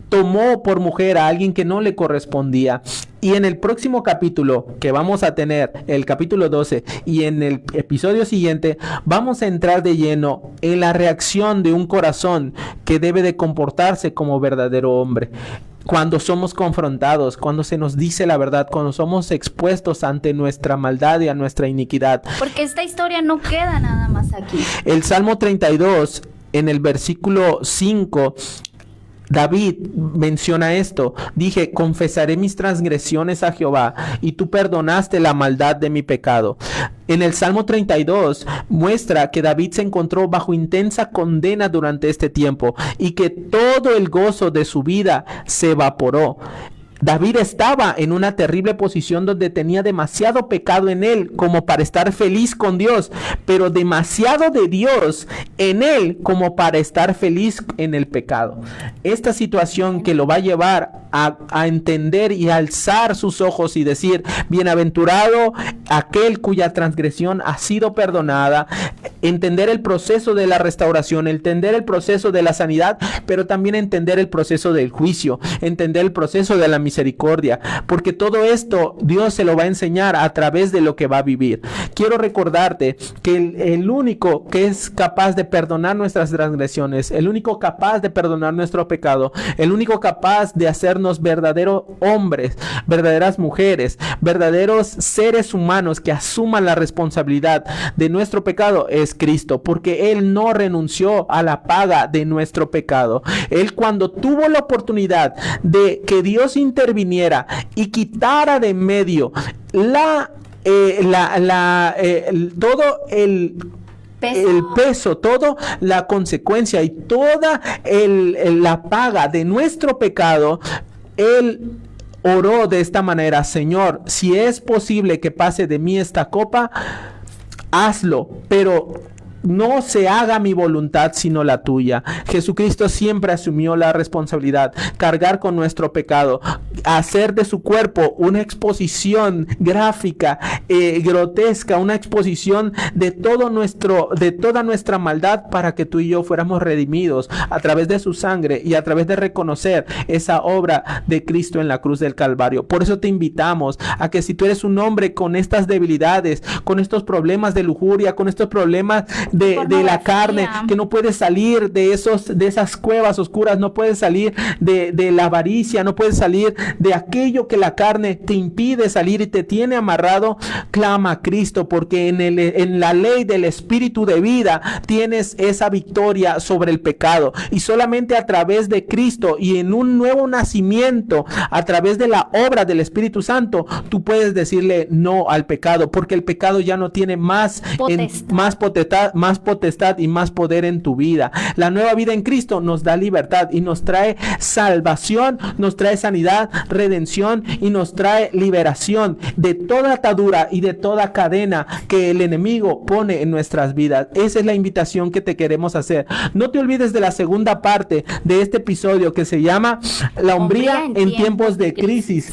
tomó por mujer a alguien que no le correspondía. Y en el próximo capítulo que vamos a tener, el capítulo 12, y en el episodio siguiente, vamos a entrar de lleno en la reacción de un corazón que debe de comportarse como verdadero hombre. Cuando somos confrontados, cuando se nos dice la verdad, cuando somos expuestos ante nuestra maldad y a nuestra iniquidad. Porque esta historia no queda nada más aquí. El Salmo 32, en el versículo 5, David menciona esto. Dije, confesaré mis transgresiones a Jehová, y tú perdonaste la maldad de mi pecado. En el Salmo 32 muestra que David se encontró bajo intensa condena durante este tiempo, y que todo el gozo de su vida se evaporó. David estaba en una terrible posición donde tenía demasiado pecado en él como para estar feliz con Dios, pero demasiado de Dios en él como para estar feliz en el pecado. Esta situación que lo va a llevar a entender y a alzar sus ojos y decir, bienaventurado aquel cuya transgresión ha sido perdonada, entender el proceso de la restauración, entender el proceso de la sanidad, pero también entender el proceso del juicio, entender el proceso de la misericordia, porque todo esto Dios se lo va a enseñar a través de lo que va a vivir. Quiero recordarte que el único que es capaz de perdonar nuestras transgresiones, el único capaz de perdonar nuestro pecado, el único capaz de hacernos verdaderos hombres, verdaderas mujeres, verdaderos seres humanos que asuman la responsabilidad de nuestro pecado es Cristo, porque Él no renunció a la paga de nuestro pecado. Él, cuando tuvo la oportunidad de que Dios interviniera y quitara de en medio todo el peso, toda la consecuencia y toda la paga de nuestro pecado, Él oró de esta manera: Señor, si es posible que pase de mí esta copa, hazlo, pero no se haga mi voluntad sino la tuya. Jesucristo siempre asumió la responsabilidad, cargar con nuestro pecado, hacer de su cuerpo una exposición gráfica, grotesca, una exposición de toda nuestra maldad, para que tú y yo fuéramos redimidos a través de su sangre y a través de reconocer esa obra de Cristo en la cruz del Calvario. Por eso te invitamos a que si tú eres un hombre con estas debilidades, con estos problemas de lujuria, con estos problemas de la carne, que no puedes salir de esas cuevas oscuras, no puedes salir de la avaricia, no puedes salir de aquello que la carne te impide salir y te tiene amarrado, clama a Cristo, porque en la ley del Espíritu de vida tienes esa victoria sobre el pecado, y solamente a través de Cristo y en un nuevo nacimiento, a través de la obra del Espíritu Santo, tú puedes decirle no al pecado, porque el pecado ya no tiene más potestad y más poder en tu vida. La nueva vida en Cristo nos da libertad y nos trae salvación, nos trae sanidad, redención, y nos trae liberación de toda atadura y de toda cadena que el enemigo pone en nuestras vidas. Esa es la invitación que te queremos hacer. No te olvides de la segunda parte de este episodio, que se llama La hombría en tiempos de crisis.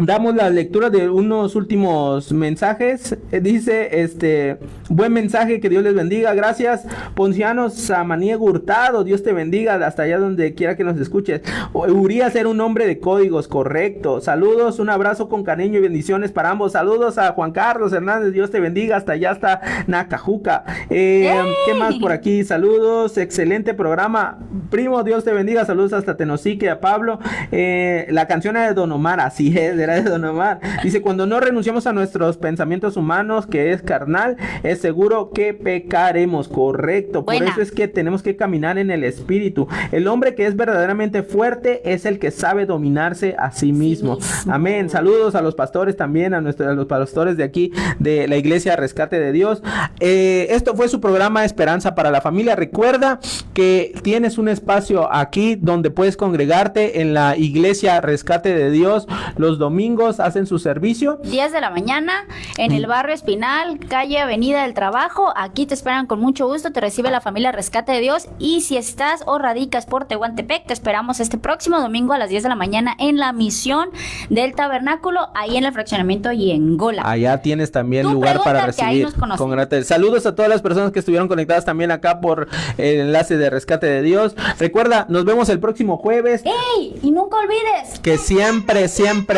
Damos la lectura de unos últimos mensajes. Dice, buen mensaje, que Dios les bendiga. Gracias, Ponciano Samaniego Hurtado, Dios te bendiga hasta allá donde quiera que nos escuches. Urias era un hombre de códigos, correcto. Saludos, un abrazo con cariño y bendiciones para ambos. Saludos a Juan Carlos Hernández, Dios te bendiga hasta allá, hasta Nacajuca. ¿Qué más por aquí? Saludos, excelente programa, primo, Dios te bendiga. Saludos hasta Tenosique, a Pablo. La canción era de Don Omar, así es, de Don Omar. Dice, cuando no renunciamos a nuestros pensamientos humanos, que es carnal, es seguro que pecaremos, correcto. Por eso es que tenemos que caminar en el Espíritu. El hombre que es verdaderamente fuerte es el que sabe dominarse a sí mismo. Amén. Saludos a los pastores también, a los pastores de aquí, de la Iglesia Rescate de Dios. Esto fue su programa Esperanza para la Familia. Recuerda que tienes un espacio aquí donde puedes congregarte en la Iglesia Rescate de Dios los domingos. Hacen su servicio 10 de la mañana en el barrio Espinal, calle Avenida del Trabajo. Aquí te esperan con mucho gusto, te recibe la familia Rescate de Dios. Y si estás o radicas por Tehuantepec, te esperamos este próximo domingo a las 10 de la mañana en la misión del Tabernáculo, ahí en el fraccionamiento Yengola. Allá tienes también lugar para recibir con gratitud. Saludos a todas las personas que estuvieron conectadas también acá por el enlace de Rescate de Dios. Recuerda, nos vemos el próximo jueves. ¡Ey! Y nunca olvides que siempre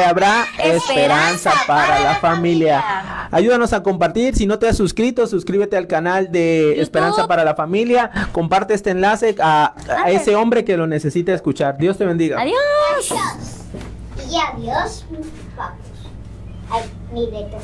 habrá esperanza para la familia. Ayúdanos a compartir. Si no te has suscrito, suscríbete al canal de YouTube. Esperanza para la Familia. Comparte este enlace a ese hombre que lo necesita escuchar. Dios te bendiga. Adiós. Y adiós, papus. Ay, mi Beto.